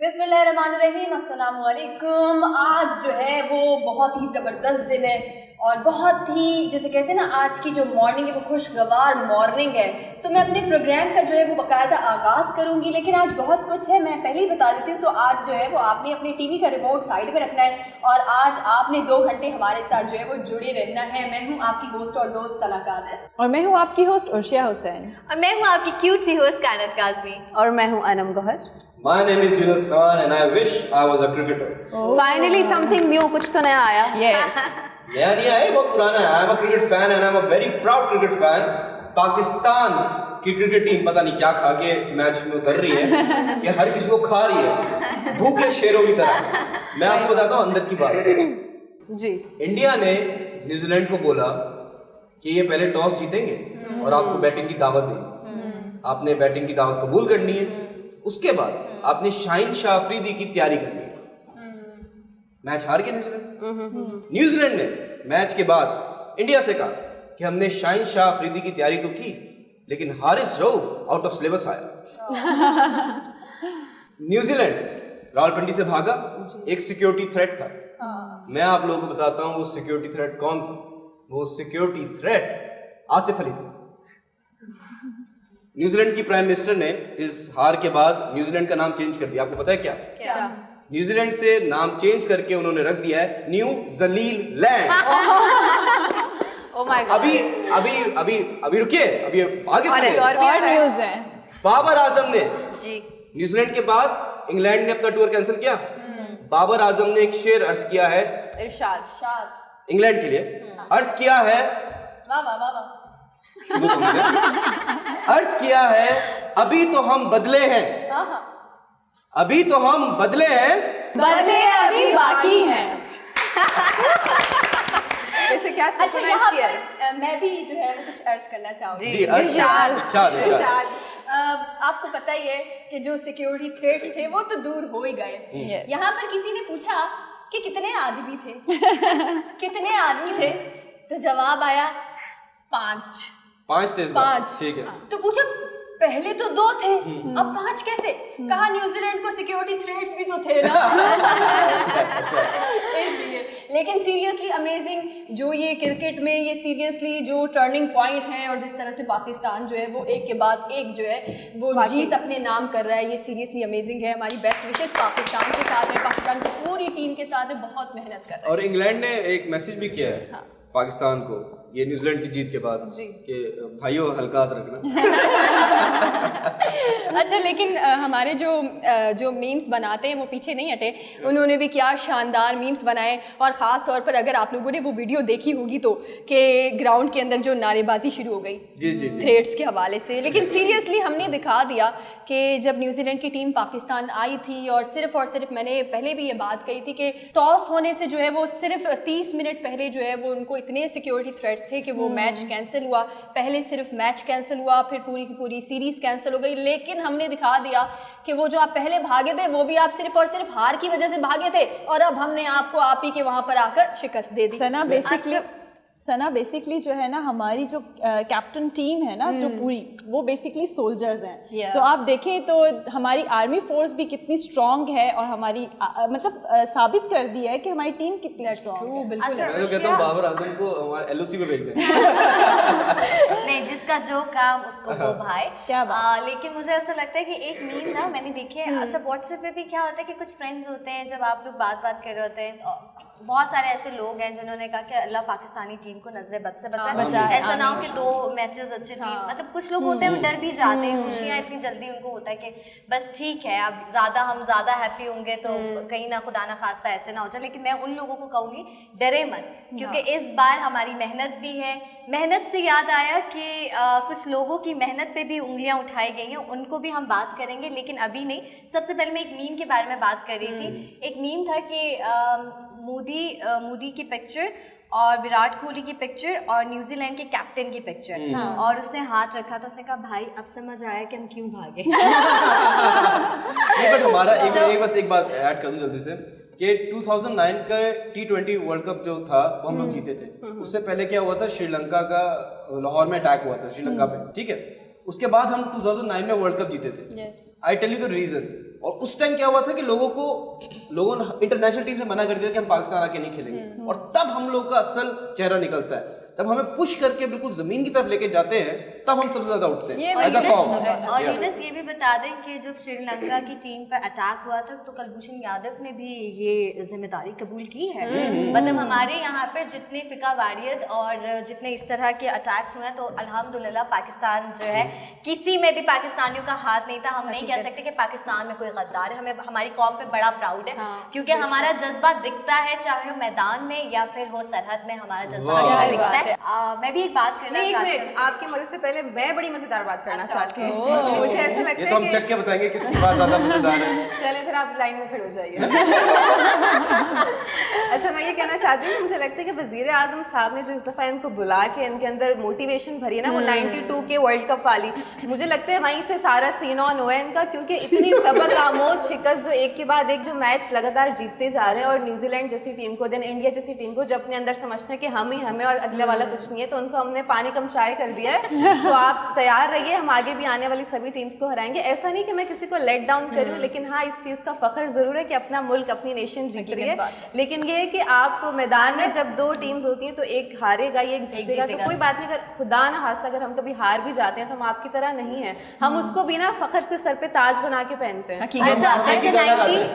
बिस्मिल्लाहिर्रहमानिर्रहीम, अस्सलाम वालेकुम। आज जो है वो बहुत ही ज़बरदस्त दिन है और बहुत ही जैसे कहते हैं ना, आज की जो मॉर्निंग है वो खुशगवार मॉर्निंग है। तो मैं अपने प्रोग्राम का जो है वो बाकायदा आगाज़ करूँगी, लेकिन आज बहुत कुछ है, मैं पहले ही बता देती हूँ। तो आज जो है वो आपने अपने टीवी का रिमोट साइड में रखना है और आज आपने 2 घंटे हमारे साथ जो है वो जुड़े रहना है। मैं हूँ आपकी होस्ट और दोस्त सना कादर, और मैं हूँ आपकी होस्ट उर्शिया हुसैन, और मैं हूँ आपकी क्यूट सी होस्ट कायनात काज़मी, और मैं हूँ Anam Gauhar. My name is Yunus Khan and I wish I was a cricketer. Finally something new, कुछ तो नया आया। Yes. नया नहीं आया, बहुत पुराना है। I'm a cricket fan and I'm a very proud cricket fan. Pakistan की क्रिकेट टीम पता नहीं क्या खा के मैच में उतर रही है कि हर किसी को खा रही है, भूखे शेरों की तरह। मैं आपको बताता हूँ अंदर की बात जी। इंडिया ने न्यूजीलैंड को बोला कि ये पहले टॉस जीतेंगे और आपको बैटिंग की दावत देंगे। आपने बैटिंग की दावत कबूल करनी है, उसके बाद आपने शाहीन शाह अफरीदी की तैयारी करनी है। मैच हार गया न्यूजीलैंड ने मैच के बाद इंडिया से कहा कि हमने शाहीन शाह अफरीदी की तैयारी तो की, लेकिन Haris Rauf out of syllabus आया। न्यूजीलैंड रावलपिंडी से भागा, एक सिक्योरिटी थ्रेट था। मैं आप लोगों को बताता हूँ वो सिक्योरिटी थ्रेट कौन था। वो सिक्योरिटी थ्रेट आसिफ अली था। न्यूजीलैंड की प्राइम मिनिस्टर ने इस हार के बाद न्यूजीलैंड का नाम चेंज कर दिया। आपको पता है क्या? न्यूजीलैंड से नाम चेंज करके उन्होंने रख दिया है New Zealand. Oh my God. अभी रुकिए, अभी आगे सुनिए। और न्यूज़ है। बाबर आजम ने जी। न्यूजीलैंड के बाद इंग्लैंड ने अपना टूर कैंसिल किया। बाबर आजम ने एक शेर अर्ज किया है इरशाद इंग्लैंड के लिए, अर्ज किया है, वाह वाह वाह वाह, अर्ज किया है, अभी तो हम बदले हैं, अभी तो हम बदले हैं, बदले अभी बाकी हैं। वैसे क्या अच्छा यहाँ पर मैं भी जो है वो कुछ अर्ज करना चाहूँगी। जी, इरशाद। आपको पता ही है कि जो सिक्योरिटी थ्रेट्स थे वो तो दूर हो ही गए। यहाँ पर किसी ने पूछा कि कितने आदमी थे कितने आदमी थे, तो जवाब आया 5 थे। 5 ठीक है। तो पूछा पहले तो 2 थे, अब 5 कैसे? कहा न्यूजीलैंड को सिक्योरिटी थ्रेट्स भी तो थे ना। इसलिए लेकिन सीरियसली अमेजिंग जो ये क्रिकेट में ये सीरियसली जो टर्निंग पॉइंट है और जिस तरह से पाकिस्तान जो है वो एक के बाद एक जो है वो जीत अपने नाम कर रहा है, ये सीरियसली अमेजिंग है। हमारी बेस्ट विशेस पाकिस्तान के साथ है, पाकिस्तान की पूरी टीम के साथ है, बहुत मेहनत कर रहा है। और इंग्लैंड ने एक मैसेज भी किया है पाकिस्तान को ये न्यूजीलैंड की जीत के बाद कि भाइयों हल्का हाथ रखना। अच्छा, लेकिन हमारे जो मीम्स बनाते हैं वो पीछे नहीं हटे, उन्होंने भी क्या शानदार मीम्स बनाए। और ख़ास तौर पर अगर आप लोगों ने वो वीडियो देखी होगी तो कि ग्राउंड के अंदर जो नारेबाजी शुरू हो गई जी। थ्रेड्स के हवाले से। लेकिन सीरियसली हमने दिखा दिया कि जब न्यूजीलैंड की टीम पाकिस्तान आई थी और सिर्फ मैंने पहले भी ये बात कही थी कि टॉस होने से जो है वो सिर्फ 30 मिनट पहले जो है वो उनको इतने सिक्योरिटी थ्रेट्स थे कि वो मैच कैंसिल हुआ। पहले सिर्फ मैच कैंसिल हुआ, फिर पूरी की पूरी सीरीज कैंसिल हो गई। लेकिन हमने दिखा दिया कि वो जो आप पहले भागे थे वो भी आप सिर्फ और सिर्फ हार की वजह से भागे थे, और अब हमने आपको आप ही के वहां पर आकर शिकस्त दे दी। सना बेसिकली जो है ना, हमारी जो कैप्टन टीम है ना, जो पूरी वो बेसिकली सोल्जर्स हैं। तो आप देखें तो हमारी आर्मी फोर्स भी कितनी स्ट्रांग है और हमारी मतलब साबित कर दी है कि हमारी टीम कितनी स्ट्रांग है। बिल्कुल। मैं तो कहता हूँ बाबर आजम को हमारे एलओसी पे भेज दें। नहीं, जिसका जो काम उसको वो भाई। क्या बात। लेकिन मुझे ऐसा लगता है कि एक मीम ना मैंने देखी है। अच्छा, व्हाट्सएप पे भी क्या होता है कि कुछ फ्रेंड्स होते हैं, जब आप लोग बात कर रहे होते हैं तो बहुत सारे ऐसे लोग हैं जिन्होंने कहा कि अल्लाह पाकिस्तानी टीम को नजरे बद से बचाए। ऐसा ना हो कि 2 मैचेस अच्छे थे। मतलब कुछ लोग होते हैं वो डर भी जाते हैं, खुशियाँ इतनी जल्दी उनको होता है कि बस ठीक है, अब हम ज़्यादा हैप्पी होंगे तो कहीं ना खुदा ना खास्ता ऐसे ना हो जाए। लेकिन मैं उन लोगों को कहूँगी डरे मत, क्योंकि इस बार हमारी मेहनत भी है। मेहनत से याद आया कि कुछ लोगों की मेहनत पे भी उंगलियां उठाई गई हैं, उनको भी हम बात करेंगे, लेकिन अभी नहीं। सबसे पहले मैं एक मीम के बारे में बात कर रही थी। एक मीम था कि मोदी की पिक्चर और विराट कोहली की पिक्चर और न्यूजीलैंड के कैप्टन की पिक्चर, और उसने हाथ रखा तो उसने कहा भाई अब समझ आया कि हम क्यों भागे। नहीं, बट हमारा एक बात ऐड कर दूं जल्दी से कि 2009 का T20 वर्ल्ड कप जो था वो हम लोग जीते थे। उससे पहले क्या हुआ था, श्रीलंका का लाहौर में अटैक हुआ था श्रीलंका पे, ठीक है। उसके बाद हम 2009 में वर्ल्ड कप जीते थे। I tell you the reason, और उस टाइम क्या हुआ था कि लोगों ने इंटरनेशनल टीम से मना कर दिया कि हम पाकिस्तान आके नहीं खेलेंगे, और तब हम लोग का असल चेहरा निकलता है, तब हमें पुश करके बिल्कुल जमीन की तरफ लेके जाते हैं, तब हम सबसे ज्यादा उठते हैं एज अ कॉम। और यूनिस ये भी बता दें कि जब श्रीलंका की टीम पर अटैक हुआ था तो कुलभूषण यादव ने भी ये जिम्मेदारी कबूल की है। मतलब हमारे यहाँ पर जितने फिका वारियत और जितने इस तरह के अटैक्स हुए हैं, तो अल्हम्दुलिल्लाह पाकिस्तान जो है, किसी में भी पाकिस्तानियों का हाथ नहीं था। हम नहीं कह सकते कि पाकिस्तान में कोई गद्दार है, हमें हमारी कौम पे बड़ा प्राउड है, क्योंकि हमारा जज्बा दिखता है, चाहे वो मैदान में या फिर हो सरहद में, हमारा जज्बा दिखता है। मैं भी एक बात करना चाहती हूँ, आपकी मदद से पहले मैं बड़ी मजेदार बात करना चाहती हूँ। मुझे ऐसा लगता ये तो हम है चक के बताएंगे किसकी बात ज्यादा मजेदार है। चले फिर आप लाइन में खड़े हो जाइए। अच्छा, मैं ये कहना चाहती हूँ, मुझे लगता है कि वजीर आजम साहब ने जो इस दफा इनको बुला के इनके अंदर मोटिवेशन भरी है ना, वो 92 के वर्ल्ड कप वाली, मुझे लगता है वहीं से सारा सीन ऑन हुआ है इनका, क्योंकि इतनी सबक आमोज शिकस्त जो एक के बाद एक जो मैच लगातार जीतते जा रहे हैं, और न्यूजीलैंड जैसी टीम को, देन इंडिया जैसी टीम को जो अपने अंदर समझते हैं कि हम ही हमें और अगले वाला कुछ नहीं है, तो उनको हमने पानी कम चाय कर दिया है। सो आप तैयार रहिए, हम आगे भी आने वाली सभी टीम्स को हराएंगे। ऐसा नहीं कि मैं किसी को लेट डाउन करूं, लेकिन हाँ, इस चीज़ का फख्र जरूर है कि अपना मुल्क, अपनी नेशन जीत रही है। लेकिन ये है कि आप मैदान में जब दो टीम्स होती हैं तो एक हारेगा एक जीतेगा, तो कोई बात नहीं। अगर खुदा ना खास्ता अगर हम कभी हार भी जाते हैं तो हम आपकी तरह नहीं है, हम उसको भी ना फख्र से सर पे ताज बना के पहनते हैं। अच्छा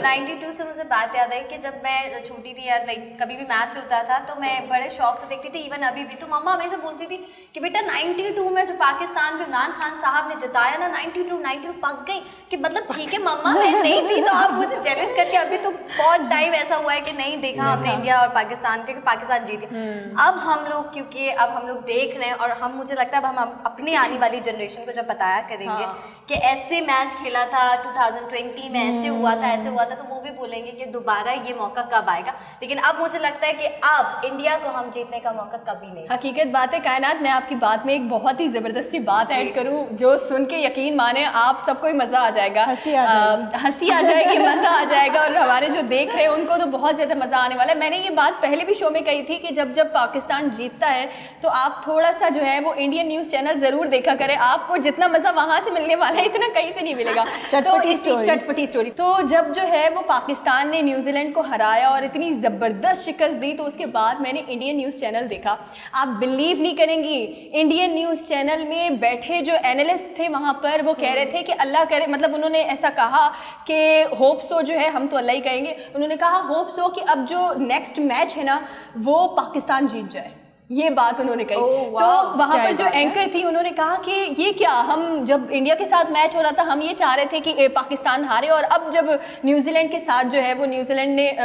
92 से मुझे बात याद है कि जब मैं छोटी थी यार, लाइक कभी भी मैच होता था तो मैं बड़े शौक से देखती थी। इवन अभी भी तो मम्मा हमेशा बोलती थी कि बेटा 92 में जो पाकिस्तान को इमरान खान साहब ने जिताया ना, 92 पक गई कि मतलब ठीक है मम्मा, मैं नहीं थी तो आप मुझे जेलस करके, अभी तो बहुत टाइम ऐसा हुआ है कि नहीं देखा हमने इंडिया और पाकिस्तान के, पाकिस्तान जीत गया। अब हम लोग, क्योंकि अब हम लोग देख रहे हैं, और हम, मुझे लगता है अब हम अपनी आने वाली जनरेशन को जब बताया करेंगे कि ऐसे मैच खेला था 2020 में, ऐसे हुआ था, तो वो भी बोलेंगे कि दोबारा ये मौका कब आएगा। लेकिन अब मुझे लगता है कि अब इंडिया को हम जीतने का मौका कभी नहीं। हकीकत बात है कायनात, मैं आपकी बात में एक बहुत ही ज़बरदस्त सी बात ऐड करूं जो सुन के यकीन माने आप सबको ही मज़ा आ जाएगा, हंसी आ जाएगी, मज़ा आ जाएगा, और हमारे जो देख रहे हैं उनको तो बहुत ज़्यादा मज़ा आने वाला है। मैंने ये बात पहले भी शो में कही थी कि जब पाकिस्तान जीतता है तो आप थोड़ा सा जो है वो इंडियन न्यूज़ चैनल ज़रूर देखा करें, आपको जितना मज़ा वहाँ से मिलने वाला है इतना कहीं से नहीं मिलेगा। तो इसी चटपटी स्टोरी, तो जब जो है वो पाकिस्तान ने न्यूजीलैंड को हराया और इतनी ज़बरदस्त शिकस्त दी, तो उसके बाद मैंने इंडियन न्यूज़ चैनल देखा। आप बिलीव नहीं करेंगी, इंडियन न्यूज़ चैनल में बैठे जो एनालिस्ट थे वहाँ पर, वो कह रहे थे कि अल्लाह करे, मतलब उन्होंने ऐसा कहा कि होप सो, जो है हम तो अल्लाह ही कहेंगे, उन्होंने कहा होप सो कि अब जो नेक्स्ट मैच है ना वो पाकिस्तान जीत जाए, ये बात उन्होंने कही। तो वहाँ पर जो एंकर थी उन्होंने कहा कि ये क्या, हम जब इंडिया के साथ मैच हो रहा था हम ये चाह रहे थे कि पाकिस्तान हारे, और अब जब न्यूजीलैंड के साथ जो है वो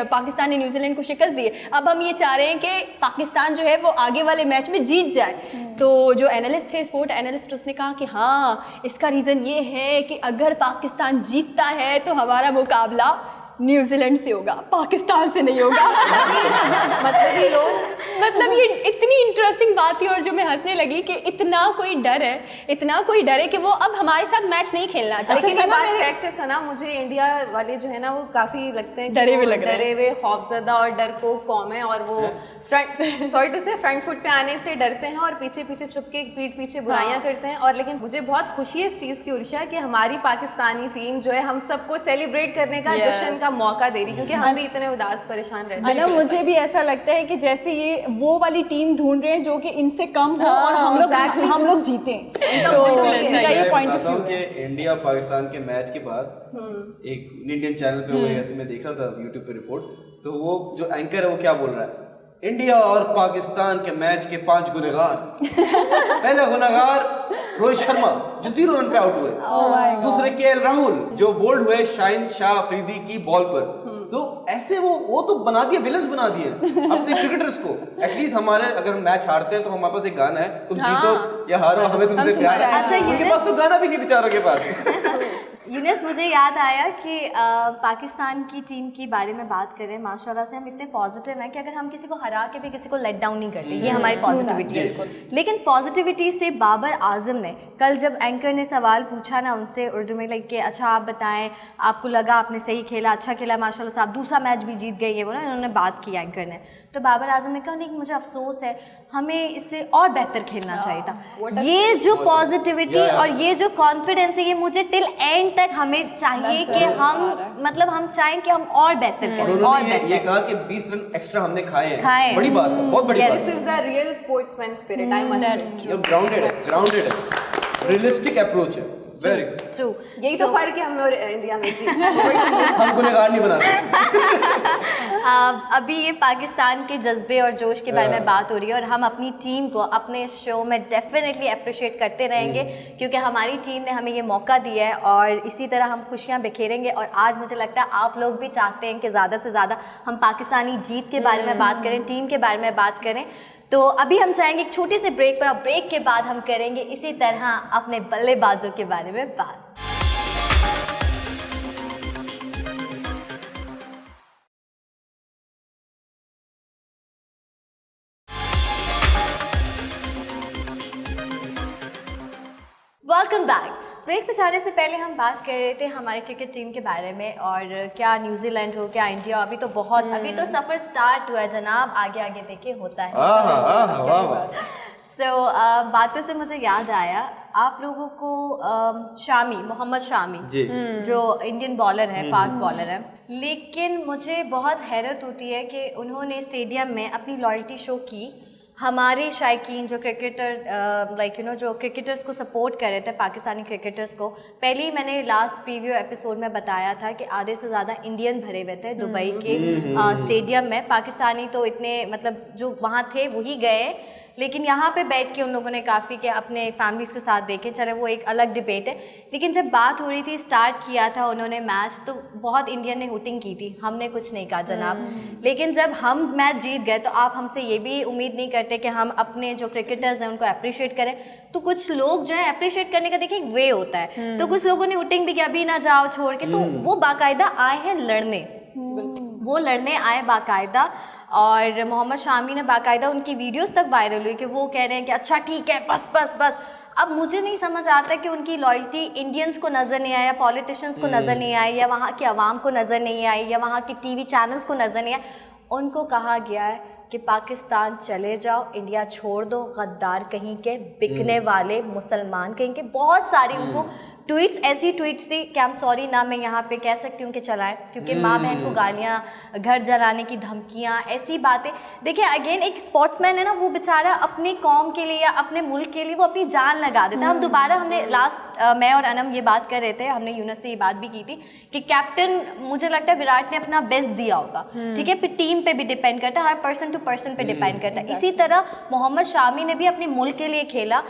पाकिस्तान ने न्यूजीलैंड को शिकस्त दी, अब हम ये चाह रहे हैं कि पाकिस्तान जो है वो आगे वाले मैच में जीत जाए। तो जो एनालिस्ट थे, स्पोर्ट एनालिस्ट, उसने कहा कि हाँ, इसका रीज़न ये है कि अगर पाकिस्तान जीतता है तो हमारा मुकाबला न्यूजीलैंड से होगा, पाकिस्तान से नहीं होगा। मतलब ये इतनी इंटरेस्टिंग बात थी, और जो मैं हंसने लगी कि इतना कोई डर है कि वो अब हमारे साथ मैच नहीं खेलना चाहते। लेकिन ये बात फैक्ट है सना, मुझे इंडिया वाले जो है ना वो काफ़ी लगते हैं डरे हुए खौफजदा और डरपोक कौम है, और वो फ्रंट फुट पे आने से डरते हैं और पीछे पीछे छुप के पीठ पीछे बुराइयां करते हैं। और लेकिन मुझे बहुत खुशी है इस चीज़ की उर्षा कि हमारी पाकिस्तानी टीम जो है हम सबको सेलिब्रेट करने का, जश्न का मौका दे रही, क्योंकि हम भी इतने उदास परेशान रहते हैं। मुझे भी ऐसा लगता है कि जैसे ये वो वाली टीम ढूंढ रहे हैं जो कि इनसे कम हो और हम लोग जीते। इंडिया पाकिस्तान के मैच के बाद एक इंडियन चैनल पे वो ऐसे मैं देख रहा था यूट्यूब पे रिपोर्ट, तो वो जो एंकर है वो क्या बोल रहा है, इंडिया और पाकिस्तान के मैच के 5 गुनहगार। पहला गुनहगार रोहित शर्मा जो 0 रन पे आउट हुए, दूसरे केएल राहुल जो बोल्ड हुए शाहिन शाह अफरीदी की बॉल पर। तो ऐसे वो तो बना दिए, विलन्स बना दिए अपने क्रिकेटर्स को। एटलीस्ट हमारे अगर हम मैच हारते हैं तो हमारे पास एक गाना है, तुम जीतो या हारो हमें तुमसे प्यार है। अच्छा, उनके पास तो गाना भी नहीं बेचारों के पास। यूनिस, मुझे याद आया कि पाकिस्तान की टीम के बारे में बात करें, माशाल्लाह से हम इतने पॉजिटिव हैं कि अगर हम किसी को हरा के भी किसी को लेट डाउन नहीं करते, ये हमारी पॉजिटिविटी है। लेकिन पॉजिटिविटी से बाबर आजम ने कल जब एंकर ने सवाल पूछा ना उनसे उर्दू में, लाइक कि अच्छा आप बताएं, आपको लगा आपने सही खेला, अच्छा खेला माशाल्लाह से, आप दूसरा मैच भी जीत गए, ये वो ना इन्होंने बात की एंकर ने। तो बाबर आजम ने कहा नहीं, मुझे अफसोस है, हमें इससे और बेहतर खेलना चाहिए था। ये जो पॉजिटिविटी और ये जो कॉन्फिडेंस है, ये मुझे टिल एंड तक हमें चाहिए कि हम मतलब हम चाहें कि हम और बेहतर और करें और उन्होंने ये बेहतर कहा कि 20 रन एक्स्ट्रा हमने खाए खाए हैं, बड़ी बात है, बहुत बड़ी Yes. बात दिस है। Is the real sportsman spirit I must say. ये ग्राउंडेड है, रियलिस्टिक अप्रोच है, वेरी गुड। ट्रू यही तो फर्क है हमें और इंडिया में जी। हम गुनहगार नहीं बनाते। अभी ये पाकिस्तान के जज्बे और जोश के बारे में बात हो रही है और हम अपनी टीम को अपने शो में डेफिनेटली अप्रिशिएट करते रहेंगे क्योंकि हमारी टीम ने हमें ये मौका दिया है और इसी तरह हम खुशियां बिखेरेंगे। और आज मुझे लगता है आप लोग भी चाहते हैं कि ज़्यादा से ज़्यादा हम पाकिस्तानी जीत के बारे में बात करें, टीम के बारे में बात करें। तो अभी हम चाहेंगे एक छोटे से ब्रेक पर, ब्रेक के बाद हम करेंगे इसी तरह अपने बल्लेबाजों के बारे में बात। Welcome back. ब्रेक पे जाने से पहले हम बात कर रहे थे हमारी क्रिकेट टीम के बारे में और क्या न्यूजीलैंड हो क्या इंडिया, अभी तो बहुत अभी तो सफ़र स्टार्ट हुआ है जनाब, आगे आगे देखिए होता है। सो बातों से मुझे याद आया आप लोगों को शामी, मोहम्मद शामी जी। जो इंडियन बॉलर है, फास्ट बॉलर है, लेकिन मुझे बहुत हैरत होती है कि उन्होंने स्टेडियम में अपनी लॉयल्टी शो की। हमारे शायकीन जो क्रिकेटर लाइक यू नो जो क्रिकेटर्स को सपोर्ट कर रहे थे, पाकिस्तानी क्रिकेटर्स को, पहले ही मैंने लास्ट प्रीव्यू एपिसोड में बताया था कि आधे से ज़्यादा इंडियन भरे हुए थे दुबई के स्टेडियम में। पाकिस्तानी तो इतने मतलब जो वहाँ थे वही गए, लेकिन यहाँ पे बैठ के उन लोगों ने काफ़ी के अपने फैमिलीज़ के साथ देखे, चले वो एक अलग डिबेट है। लेकिन जब बात हो रही थी, स्टार्ट किया था उन्होंने मैच, तो बहुत इंडियन ने हुटिंग की थी, हमने कुछ नहीं कहा जनाब। लेकिन जब हम मैच जीत गए तो आप हमसे ये भी उम्मीद नहीं करते कि हम अपने जो क्रिकेटर्स हैं उनको अप्रिशिएट करें। तो कुछ लोग जो है अप्रिशिएट करने का देखिए एक वे होता है, तो कुछ लोगों ने हुटिंग भी किया, अभी ना जाओ छोड़ के, तो वो बाकायदा आए हैं लड़ने, वो लड़ने आए बाकायदा। और मोहम्मद शामी ने बाकायदा उनकी वीडियोस तक वायरल हुई कि वो कह रहे हैं कि अच्छा ठीक है बस बस बस। अब मुझे नहीं समझ आता कि उनकी लॉयल्टी इंडियंस को नज़र नहीं आया, पॉलिटिशियंस को नज़र नहीं आई, या वहाँ की आवाम को नज़र नहीं आई, या वहाँ की टीवी चैनल्स को नज़र नहीं आया। उनको कहा गया है कि पाकिस्तान चले जाओ, इंडिया छोड़ दो, गद्दार कहीं के, बिकने वाले मुसलमान कहीं के। बहुत सारी उनको ट्वीट्स, ऐसी ट्वीट्स थी कि आई एम सॉरी ना मैं यहाँ पे कह सकती हूँ कि चलाएं, क्योंकि माँ बहन को गालियाँ, घर जलाने की धमकियाँ, ऐसी बातें। देखिए अगेन एक स्पोर्ट्समैन है ना, वो बेचारा अपनी कौम के लिए या अपने मुल्क के लिए वो अपनी जान लगा देता है। हम दोबारा हमने लास्ट मैं और अनम ये बात कर रहे थे, हमने यूनस से ये बात भी की थी कि कैप्टन मुझे लगता है विराट ने अपना बेस्ट दिया होगा, ठीक है, फिर टीम पे भी डिपेंड करता है, हर पर्सन टू पर्सन पे डिपेंड करता है। इसी तरह मोहम्मद शामी ने भी अपने मुल्क के लिए खेला।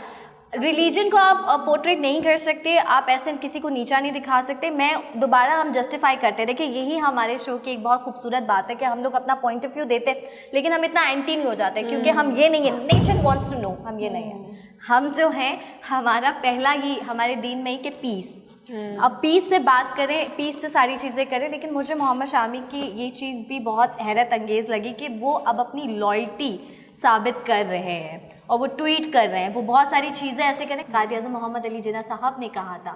रिलीजन को आप पोर्ट्रेट नहीं कर सकते, आप ऐसे किसी को नीचा नहीं दिखा सकते। मैं दोबारा हम जस्टिफाई करते हैं, देखिए यही हमारे शो की एक बहुत खूबसूरत बात है कि हम लोग अपना पॉइंट ऑफ व्यू देते हैं, लेकिन हम इतना एंटी नहीं हो जाते क्योंकि हम ये नहीं है, नेशन वांट्स टू नो, हम ये नहीं है। हम जो हैं, हमारा पहला ही हमारे दीन में ही कि पीस, अब पीस से बात करें, पीस से सारी चीज़ें करें। लेकिन मुझे मोहम्मद शामी की ये चीज़ भी बहुत हैरत अंगेज़ लगी कि वो अब अपनी लॉयल्टी साबित कर रहे हैं और वो ट्वीट कर रहे हैं, वो बहुत सारी चीज़ें ऐसे करें। कायद-ए-आज़म मोहम्मद अली जिन्ना साहब ने कहा था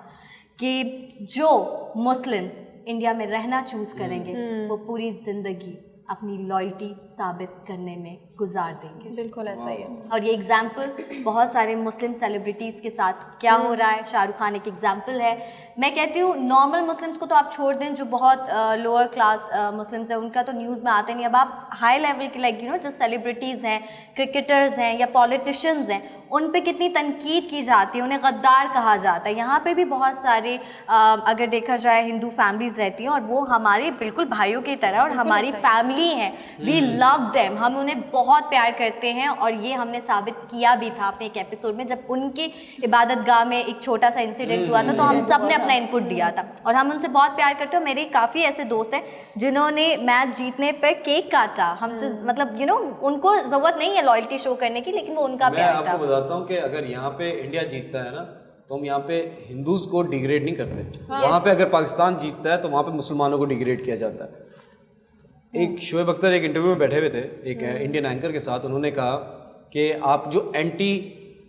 कि जो मुस्लिम्स इंडिया में रहना चूज़ करेंगे वो पूरी ज़िंदगी अपनी लॉयल्टी साबित करने में गुजार देंगे। बिल्कुल ऐसा ही है। और ये एग्जाम्पल बहुत सारे मुस्लिम सेलिब्रिटीज़ के साथ क्या हो रहा है, शाहरुख खान एक एग्जाम्पल है। मैं कहती हूँ नॉर्मल मुस्लिम्स को तो आप छोड़ दें, जो बहुत लोअर क्लास मुस्लिम्स हैं उनका तो न्यूज़ में आते नहीं। अब आप हाई लेवल के लाइक यू नो जो सेलिब्रिटीज़ हैं, क्रिकेटर्स हैं या पॉलिटिशियंस हैं, उन पे कितनी तनकीद की जाती है, उन्हें गद्दार कहा जाता है। यहाँ पे भी बहुत सारे अगर देखा जाए हिंदू फैमिलीज़ रहती हैं और वो हमारे बिल्कुल भाइयों की तरह और हमारी फैमिली हैं, वी लव देम, हम उन्हें बहुत प्यार करते हैं। और ये हमने साबित किया भी था अपने एक एपिसोड में, जब उनकी इबादत गाह में एक छोटा सा इंसिडेंट हुआ था तो हम सब ने अपना इनपुट दिया था और हम उनसे बहुत प्यार करते हैं। मेरे काफ़ी ऐसे दोस्त हैं जिन्होंने मैच जीतने पर केक काटा हमसे, मतलब यू नो उनको ज़रूरत नहीं है लॉयल्टी शो करने की, लेकिन वो उनका प्यार था। मैं आपको बताता हूँ कि अगर यहाँ पे इंडिया जीतता है ना तो हम यहाँ पे हिंदूज को डिग्रेड नहीं करते, वहाँ पे अगर पाकिस्तान जीतता है तो वहाँ पे मुसलमानों को डिग्रेड किया जाता है। एक शोएब अख्तर एक इंटरव्यू में बैठे हुए थे एक इंडियन एंकर के साथ, उन्होंने कहा कि आप जो एंटी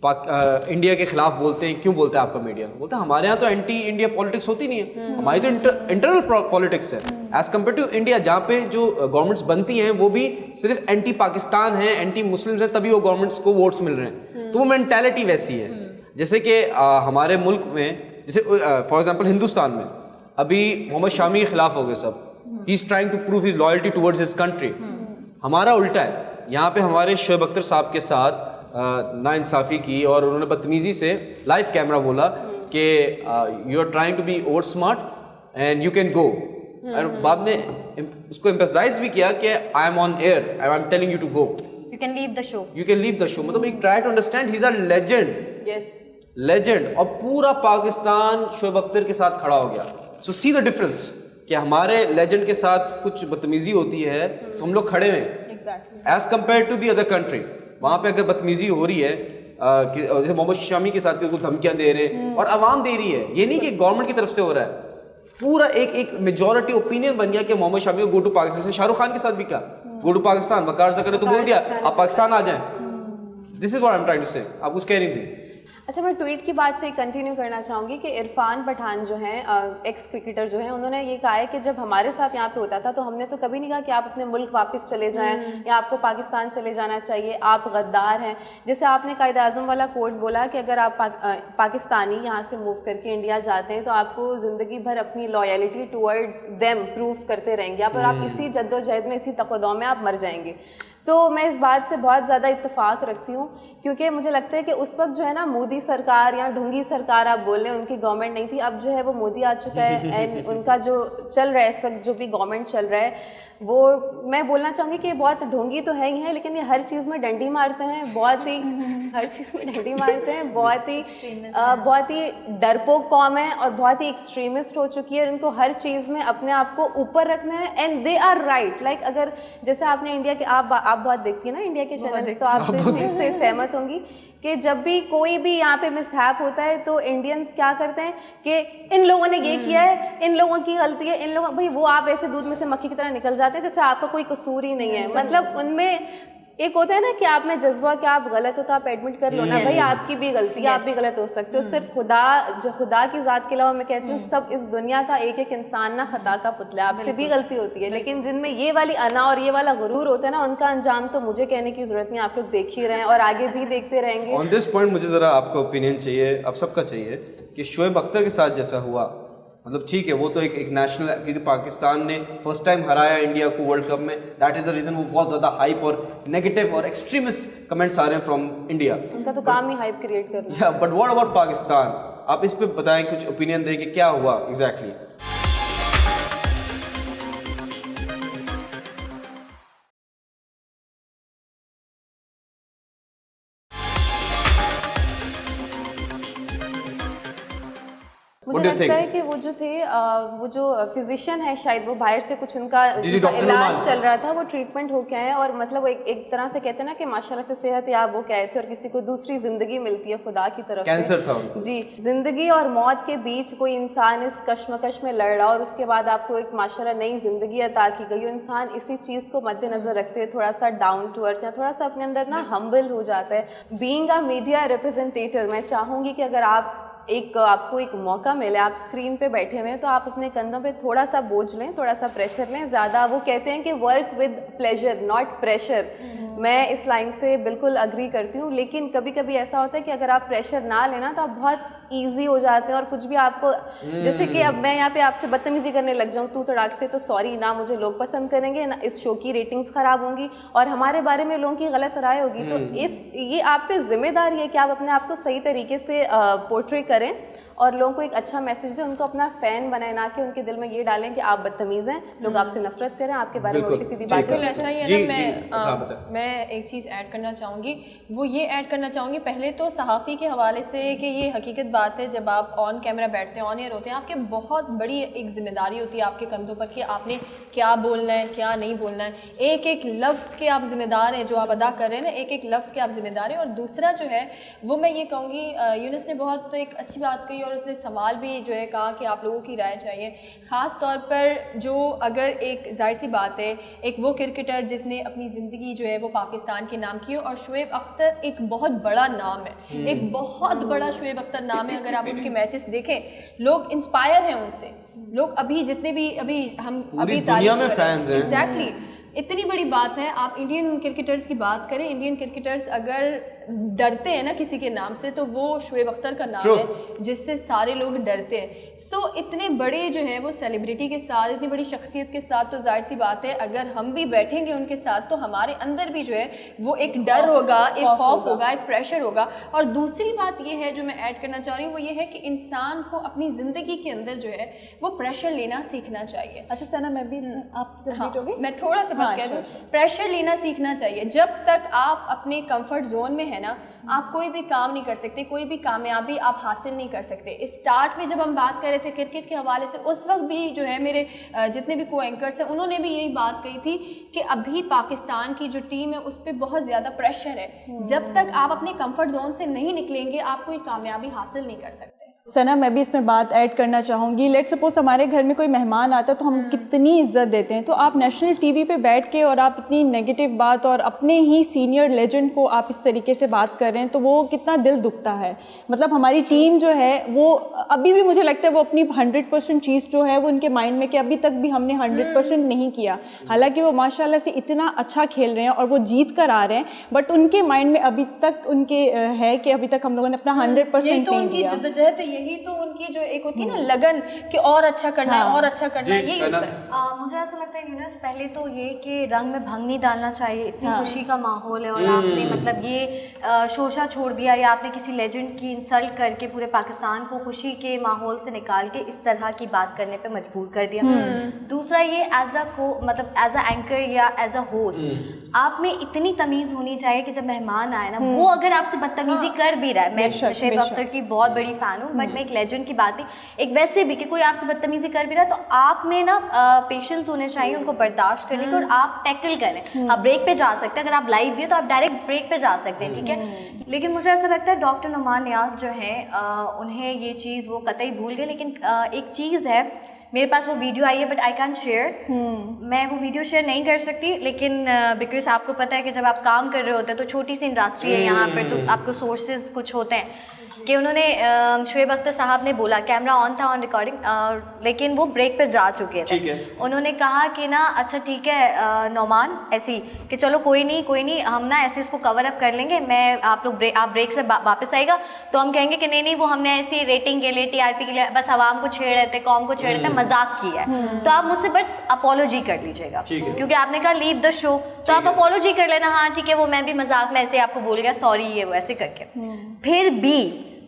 इंडिया के खिलाफ बोलते हैं, क्यों बोलता है आपका मीडिया? बोलता है हमारे यहाँ तो एंटी इंडिया पॉलिटिक्स होती नहीं है, हमारी तो इंटरनल पॉलिटिक्स है एज कम्पेयर टू इंडिया, जहाँ पे जो गवर्नमेंट्स बनती हैं वो भी सिर्फ एंटी पाकिस्तान है, एंटी मुस्लिम्स हैं, तभी वो गवर्नमेंट्स को वोट्स मिल रहे हैं। तो वो मेंटालिटी वैसी है। जैसे कि हमारे मुल्क में जैसे फॉर एग्जांपल हिंदुस्तान में अभी मोहम्मद शामी के खिलाफ हो गए सब, he is trying to prove his loyalty towards his country. हमारा उल्टा है, यहाँ पे हमारे शोएब अख्तर साहब के साथ नाइंसाफ़ी की और उन्होंने बदतमीज़ी से लाइव कैमरा बोला कि you are trying to be over smart and you can go, और बाद में उसको एम्फसाइज भी किया कि I am on air, I am telling you to go, you can leave the show, you can leave the show. मतलब एक try to understand he is a legend, yes legend, और पूरा पाकिस्तान शोएब अख्तर के साथ खड़ा हो गया। सो सी द डिफरेंस कि हमारे लेजेंड के साथ कुछ बदतमीजी होती है तो हम लोग खड़े हैं, exactly as compare to the other country. वहाँ पे अगर बदतमीजी हो रही है जैसे मोहम्मद शामी के साथ कुछ धमकियां दे रहे हैं और आवाम दे रही है, ये नहीं कि गवर्नमेंट की तरफ से हो रहा है, पूरा एक मेजॉरिटी ओपिनियन बन गया कि मोहम्मद शामी को गो टू पाकिस्तान। से शाहरुख खान के साथ भी क्या गो टू पाकिस्तान, वकार ज़कर ने तो बोल दिया आप पाकिस्तान आ जाएं। This is what I am trying to say. आप कुछ कह रही थी? अच्छा, मैं ट्वीट की बात से कंटिन्यू करना चाहूँगी कि इरफान पठान जो हैं एक्स क्रिकेटर जो हैं, उन्होंने ये कहा है कि जब हमारे साथ यहाँ पे होता था तो हमने तो कभी नहीं कहा कि आप अपने मुल्क वापस चले जाएं या आपको पाकिस्तान चले जाना चाहिए, आप गद्दार हैं। जैसे आपने कायद आज़म वाला कोट बोला कि अगर आप पाकिस्तानी यहाँ से मूव करके इंडिया जाते हैं तो आपको ज़िंदगी भर अपनी लॉयल्टी टुवर्ड्स देम प्रूव करते रहेंगे आप, और आप इसी जद्दोजहद में, इसी तक़दम में आप मर जाएंगे। तो मैं इस बात से बहुत ज़्यादा इत्तेफाक रखती हूँ, क्योंकि मुझे लगता है कि उस वक्त जो है ना मोदी सरकार या ढोंगी सरकार आप बोल रहे हैं, उनकी गवर्नमेंट नहीं थी, अब जो है वो मोदी आ चुका है एंड उनका जो चल रहा है इस वक्त, जो भी गवर्नमेंट चल रहा है, वो मैं बोलना चाहूँगी कि बहुत ढोंगी तो है ही है, लेकिन ये हर चीज़ में डंडी मारते हैं, बहुत ही हर चीज़ में डंडी मारते हैं, बहुत ही डरपोक कौम है और बहुत ही एक्सट्रीमिस्ट हो चुकी है, और उनको हर चीज़ में अपने आप को ऊपर रखना है and they are right. Like अगर जैसे आपने इंडिया के आप बहुत देखती है ना इंडिया के चैनल्स, तो आप इस चीज़ से सहमत होंगी कि जब भी कोई भी यहाँ पे मिसहैप होता है तो इंडियंस क्या करते हैं कि इन लोगों ने ये किया है, इन लोगों की गलती है, इन लोगों, भाई वो आप ऐसे दूध में से मक्खी की तरह निकल जाते हैं जैसे आपका कोई कसूर ही नहीं है। मतलब उनमें एक होता है ना कि आप में जज्बा कि आप गलत हो तो आप एडमिट कर लो ना, भाई आपकी भी गलती है, आप भी गलत हो सकते हो। सिर्फ खुदा की ज़ात के अलावा मैं कहती हूँ सब इस दुनिया का एक एक इंसान ना खता का पुतला, आपसे भी गलती होती है, लेकिन जिनमें ये वाली अना और ये वाला गुरूर होता है ना, उनका अंजाम तो मुझे कहने की ज़रूरत नहीं, आप लोग देख ही रहे हैं और आगे भी देखते रहेंगे। ऑन दिस पॉइंट मुझे ज़रा आपका ओपिनियन चाहिए, आप सबका चाहिए कि शोएब अख्तर के साथ जैसा हुआ, मतलब ठीक है वो तो एक नेशनल, क्योंकि पाकिस्तान ने फर्स्ट टाइम हराया इंडिया को वर्ल्ड कप में, दैट इज़ द रीज़न वो बहुत ज़्यादा हाइप और नेगेटिव और एक्सट्रीमिस्ट कमेंट्स आ रहे हैं फ्रॉम इंडिया। उनका तो काम ही हाइप क्रिएट करना। But what about Pakistan? आप इस पे बताएं, कुछ ओपिनियन दें कि क्या हुआ एग्जैक्टली। मुझे लगता है कि वो जो थे वो जो फिजिशियन है शायद वो बाहर से कुछ उनका इलाज चल रहा था, वो ट्रीटमेंट होके आए और मतलब एक तरह से कहते हैं ना कि माशाल्लाह से सेहत याब होके आए थे और किसी को दूसरी जिंदगी मिलती है खुदा की तरफ से। कैंसर था उनको। जी, जिंदगी और मौत के बीच कोई इंसान इस कश्मकश में लड़ रहा और उसके बाद आपको एक माशाल्लाह नई जिंदगी अता की गई, इंसान इसी चीज़ को मद्देनजर रखते हुए थोड़ा सा डाउन टू अर्थ या थोड़ा सा अपने अंदर ना हम्बल हो जाता है। बीइंग अ मीडिया रिप्रेजेंटेटिव, मैं चाहूँगी कि अगर आपको एक मौका मिले, आप स्क्रीन पे बैठे हुए हैं तो आप अपने कंधों पे थोड़ा सा बोझ लें, थोड़ा सा प्रेशर लें। ज़्यादा वो कहते हैं कि work with pleasure not pressure, मैं इस लाइन से बिल्कुल अग्री करती हूँ, लेकिन कभी कभी ऐसा होता है कि अगर आप प्रेशर ना लेना तो आप बहुत ईजी हो जाते हैं और कुछ भी आपको, जैसे कि अब मैं यहाँ पे आपसे बदतमीजी करने लग जाऊँ तू तड़ाक से, तो सॉरी ना मुझे लोग पसंद करेंगे ना इस शो की रेटिंग्स ख़राब होंगी और हमारे बारे में लोगों की गलत राय होगी। तो ये आप पे जिम्मेदारी है कि आप अपने आप को सही तरीके से पोर्ट्रे करें और लोगों को एक अच्छा मैसेज दें, उनको अपना फ़ैन बनाए, ना कि उनके दिल में ये डालें कि आप बदतमीज़ हैं, लोग आपसे नफरत करें, आपके बारे में उल्टी सीधी बात बिल्कुल ऐसा ही है ना। मैं एक चीज़ ऐड करना चाहूँगी, वो ये ऐड करना चाहूँगी पहले तो सहाफ़ी के हवाले से कि ये हकीकत बात है, जब आप ऑन कैमरा बैठते हैं, ऑन एयर होते हैं, आपके बहुत बड़ी एक जिम्मेदारी होती है आपके कंधों पर कि आपने क्या बोलना है क्या नहीं बोलना है। एक एक लफ्ज़ के आप ज़िम्मेदार हैं, जो आप अदा कर रहे हैं ना, एक एक लफ्ज़ के आप ज़िम्मेदार हैं। और दूसरा जो है वो मैं ये कहूँगी, यूनुस ने बहुत एक अच्छी बात कही और उसने सवाल भी जो है कहा कि आप लोगों की राय चाहिए, ख़ास तौर पर जो अगर एक जाहिर सी बात है, एक वो क्रिकेटर जिसने अपनी ज़िंदगी जो है वो पाकिस्तान के नाम की है, और शोएब अख्तर एक बहुत बड़ा नाम है, एक बहुत बड़ा शोएब अख्तर नाम है। अगर आप उनके मैचेस देखें, लोग इंस्पायर हैं उनसे, लोग अभी जितने भी अभी दुनिया में फैंस हैं। एग्जैक्टली, इतनी बड़ी बात है। आप इंडियन क्रिकेटर्स की बात करें, इंडियन क्रिकेटर्स अगर डरते हैं ना किसी के नाम से तो वो शोएब अख्तर का नाम है, जिससे सारे लोग डरते हैं। सो इतने बड़े जो है वो सेलिब्रिटी के साथ, इतनी बड़ी शख्सियत के साथ, तो जाहिर सी बात है अगर हम भी बैठेंगे उनके साथ तो हमारे अंदर भी जो है वो एक डर होगा, एक खौफ होगा, एक प्रेशर होगा। और दूसरी बात ये है जो मैं ऐड करना चाह रही हूँ, वो ये है कि इंसान को अपनी ज़िंदगी के अंदर जो है वो प्रेशर लेना सीखना चाहिए। अच्छा सना, मैं भी आप कंप्लीट हो गई? मैं थोड़ा सा बस कह दूँ, प्रेशर लेना सीखना चाहिए। जब तक आप अपने कंफर्ट जोन में है ना, आप कोई भी काम नहीं कर सकते, कोई भी कामयाबी आप हासिल नहीं कर सकते। स्टार्ट में जब हम बात कर रहे थे क्रिकेट के हवाले से, उस वक्त भी जो है मेरे जितने भी को एंकर्स हैं उन्होंने भी यही बात कही थी कि अभी पाकिस्तान की जो टीम है उस पर बहुत ज़्यादा प्रेशर है। जब तक आप अपने कंफर्ट जोन से नहीं निकलेंगे आप कोई कामयाबी हासिल नहीं कर सकते। सना, मैं भी इसमें बात ऐड करना चाहूँगी। लेट सपोज हमारे घर में कोई मेहमान आता है तो हम कितनी इज्जत देते हैं, तो आप नेशनल टीवी पे बैठ के और आप इतनी नेगेटिव बात और अपने ही सीनियर लेजेंड को आप इस तरीके से बात कर रहे हैं तो वो कितना दिल दुखता है। मतलब हमारी टीम जो है वो अभी भी मुझे लगता है वो अपनी 100% चीज़ जो है वो उनके माइंड में कि अभी तक भी हमने 100% नहीं किया। हालांकि वो माशाल्लाह से इतना अच्छा खेल रहे हैं और वो जीत कर आ रहे हैं, बट उनके माइंड में अभी तक उनके है कि अभी तक हम लोगों ने अपना 100% नहीं दिया। जद्दोजहद है, यही तो उनकी जो एक होती है ना लगन कि और अच्छा करना है, और अच्छा करना है, यही होता है। मुझे ऐसा लगता है यूनुस, पहले तो ये कि रंग में भंग नहीं डालना चाहिए। इतनी खुशी का माहौल है और आपने मतलब ये शोशा छोड़ दिया या आपने किसी लेजेंड की इंसल्ट करके पूरे पाकिस्तान को खुशी के माहौल से निकाल के इस तरह की बात करने पे मजबूर कर दिया। दूसरा ये मतलब एज अ एंकर या एज अ होस्ट आप में इतनी तमीज़ होनी चाहिए कि जब मेहमान आए ना, वो अगर आपसे बदतमीजी कर भी रहा है, मैं शोएब अख्तर की बहुत बड़ी फ़ैन हूँ, बट मैं एक लेजेंड की बात नहीं, एक वैसे भी कि कोई आपसे बदतमीजी कर भी रहा है तो आप में ना पेशेंस होने चाहिए उनको बर्दाश्त करने के, और आप टैकल करें। आप ब्रेक पे जा सकते हैं, अगर आप लाइव भी हो तो आप डायरेक्ट ब्रेक पे जा सकते हैं, ठीक है। लेकिन मुझे ऐसा लगता है डॉक्टर नुमान नियाज़ जो है उन्हें ये चीज़ वो कतई भूल गए। लेकिन एक चीज़ है, मेरे पास वो वीडियो आई है बट आई कैन शेयर, मैं वो वीडियो शेयर नहीं कर सकती, लेकिन बिकॉज आपको पता है कि जब आप काम कर रहे होते हैं तो छोटी सी इंडस्ट्री है यहाँ पर, तो आपको सोर्सेज कुछ होते हैं कि उन्होंने शोएब अख्तर साहब ने बोला, कैमरा ऑन था, ऑन रिकॉर्डिंग, लेकिन वो ब्रेक पे जा चुके थे। उन्होंने कहा कि ना अच्छा ठीक है नौमान, ऐसी कि चलो कोई नहीं हम ना ऐसे इसको कवर अप कर लेंगे, मैं आप ब्रेक से वापस आएगा तो हम कहेंगे कि नहीं वो हमने ऐसी रेटिंग के लिए, टीआरपी के लिए बस आवाम को छेड़ रहे थे, कौम को छेड़ रहे थे, मजाक किया है, तो आप मुझसे बस अपोलॉजी कर लीजिएगा, क्योंकि आपने कहा लीव द शो, तो आप अपोलॉजी कर लेना, हाँ ठीक है वो मैं भी मजाक में ऐसे आपको बोल गया, सॉरी ये वो ऐसे करके। फिर भी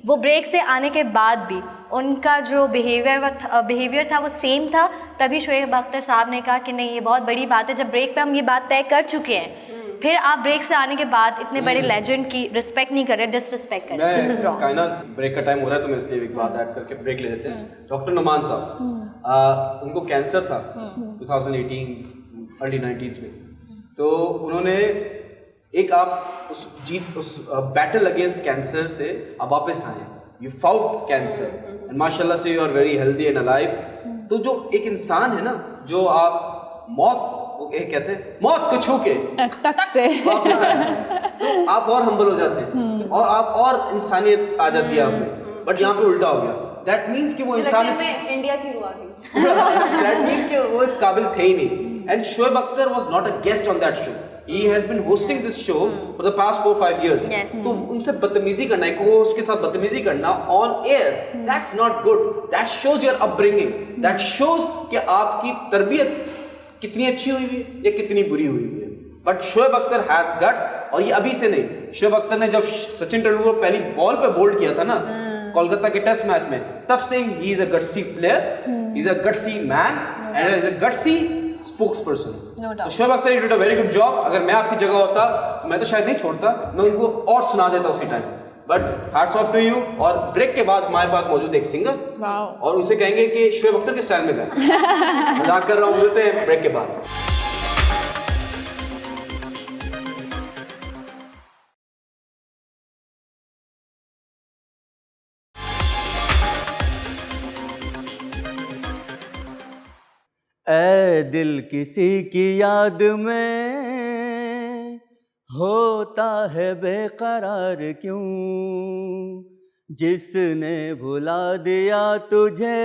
वो ब्रेक से आने के बाद भी उनका जो बिहेवियर था वो सेम था। तभी शोएब अख्तर साहब ने कहा कि नहीं ये बहुत बड़ी बात है, जब ब्रेक पे हम ये बात तय कर चुके हैं, फिर आप ब्रेक से आने के बाद इतने बड़े लेजेंड की रिस्पेक्ट नहीं कर रहे, डिसरिस्पेक्ट कर रहे, दिस इज रॉन्ग। कायनात ब्रेक का टाइम हो रहा है तो मैं इसलिए एक बात ऐड करके ब्रेक ले लेते हैं। डॉक्टर नुमान साहब, उनको कैंसर था 2018 अर्ली 90s में, तो उन्होंने एक आप उस बैटल अगेंस्ट कैंसर से आप वापस आए, यू फाउट कैंसर एंड माशाल्लाह से you are very healthy and alive. तो जो एक इंसान है ना, जो आप वो कहते हैं मौत को छू के तक से वापस आए, तो आप और हम्बल हो जाते हैं और आप और इंसानियत आ जाती है आप में, बट यहाँ पे उल्टा हो गया। दैट मीन्स कि वो इंसान इंडिया की रुआ गई। दैट मीन्स कि वो इस काबिल थे ही नहीं। And Shoaib Akhtar was not a guest on that show, he has been hosting this show for the past 4-5 years. तो उनसे बदतमीजी करना, एक होस्ट के साथ बदतमीजी करना on air, that's not good. That shows your upbringing. That shows कि आपकी तरबियत कितनी अच्छी हुई है या कितनी बुरी हुई है। But Shoaib Akhtar has guts, और ये अभी से नहीं। शोएब अख्तर ने जब सचिन तेंदुलकर पहली बॉल पे बोल्ड किया था ना कोलकाता के टेस्ट मैच में, तब से he is a gutsy player, he is a gutsy man and he is a gutsy spokesperson. तो Shoaib Akhtar you did a very good job. अगर मैं आपकी जगह होता तो मैं तो शायद नहीं छोड़ता, मैं उनको और सुना देता उसी time. But hats off to you. और ब्रेक के बाद हमारे पास मौजूद एक सिंगर और उनसे कहेंगे कि शोएब अख्तर के स्टाइल में गाएं। मजाक कर रहा हूँ, मिलते हैं ब्रेक के बाद। ऐ दिल किसी की याद में होता है बेकरार क्यों, जिसने भुला दिया तुझे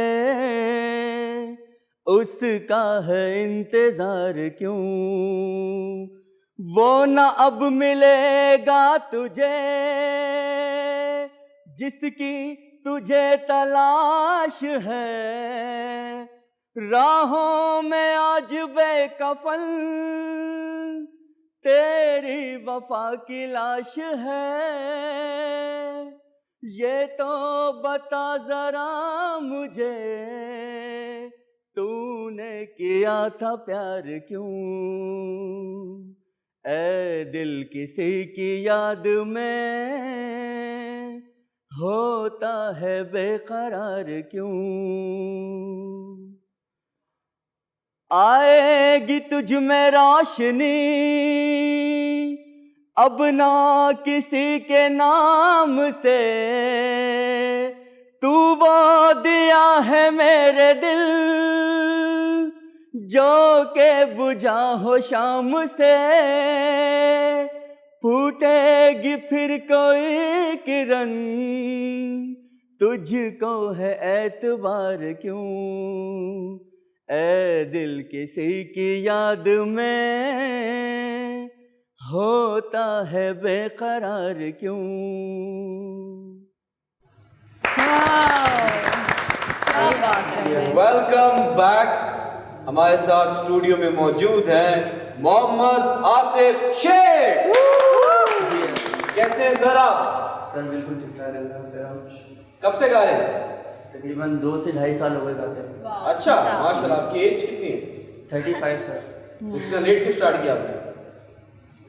उसका है इंतजार क्यों। वो न अब मिलेगा तुझे जिसकी तुझे तलाश है, राहों में आज बेकफन तेरी वफा की लाश है। ये तो बता जरा मुझे तूने किया था प्यार क्यों, ऐ दिल किसी की याद में होता है बेकरार क्यों। आएगी तुझ में रोशनी अब ना किसी के नाम से, तू वो दिया है मेरे दिल जो के बुझा हो शाम से। फूटेगी फिर कोई किरण तुझको है एतबार क्यों, ऐ दिल किसी की याद में होता है बेकरार क्यों। Welcome back. हमारे साथ स्टूडियो में मौजूद हैं मोहम्मद आसिफ शेख। कैसे हैं सर आप? सर बिल्कुल ठीक ठाक। कब से गा रहे हैं? तकरीबन 2 से 2.5 साल हो गए गाते हैं। अच्छा माशाल्लाह। आपकी एज कितनी है? 35 सर। तो इतना लेट क्यों स्टार्ट किया आपने?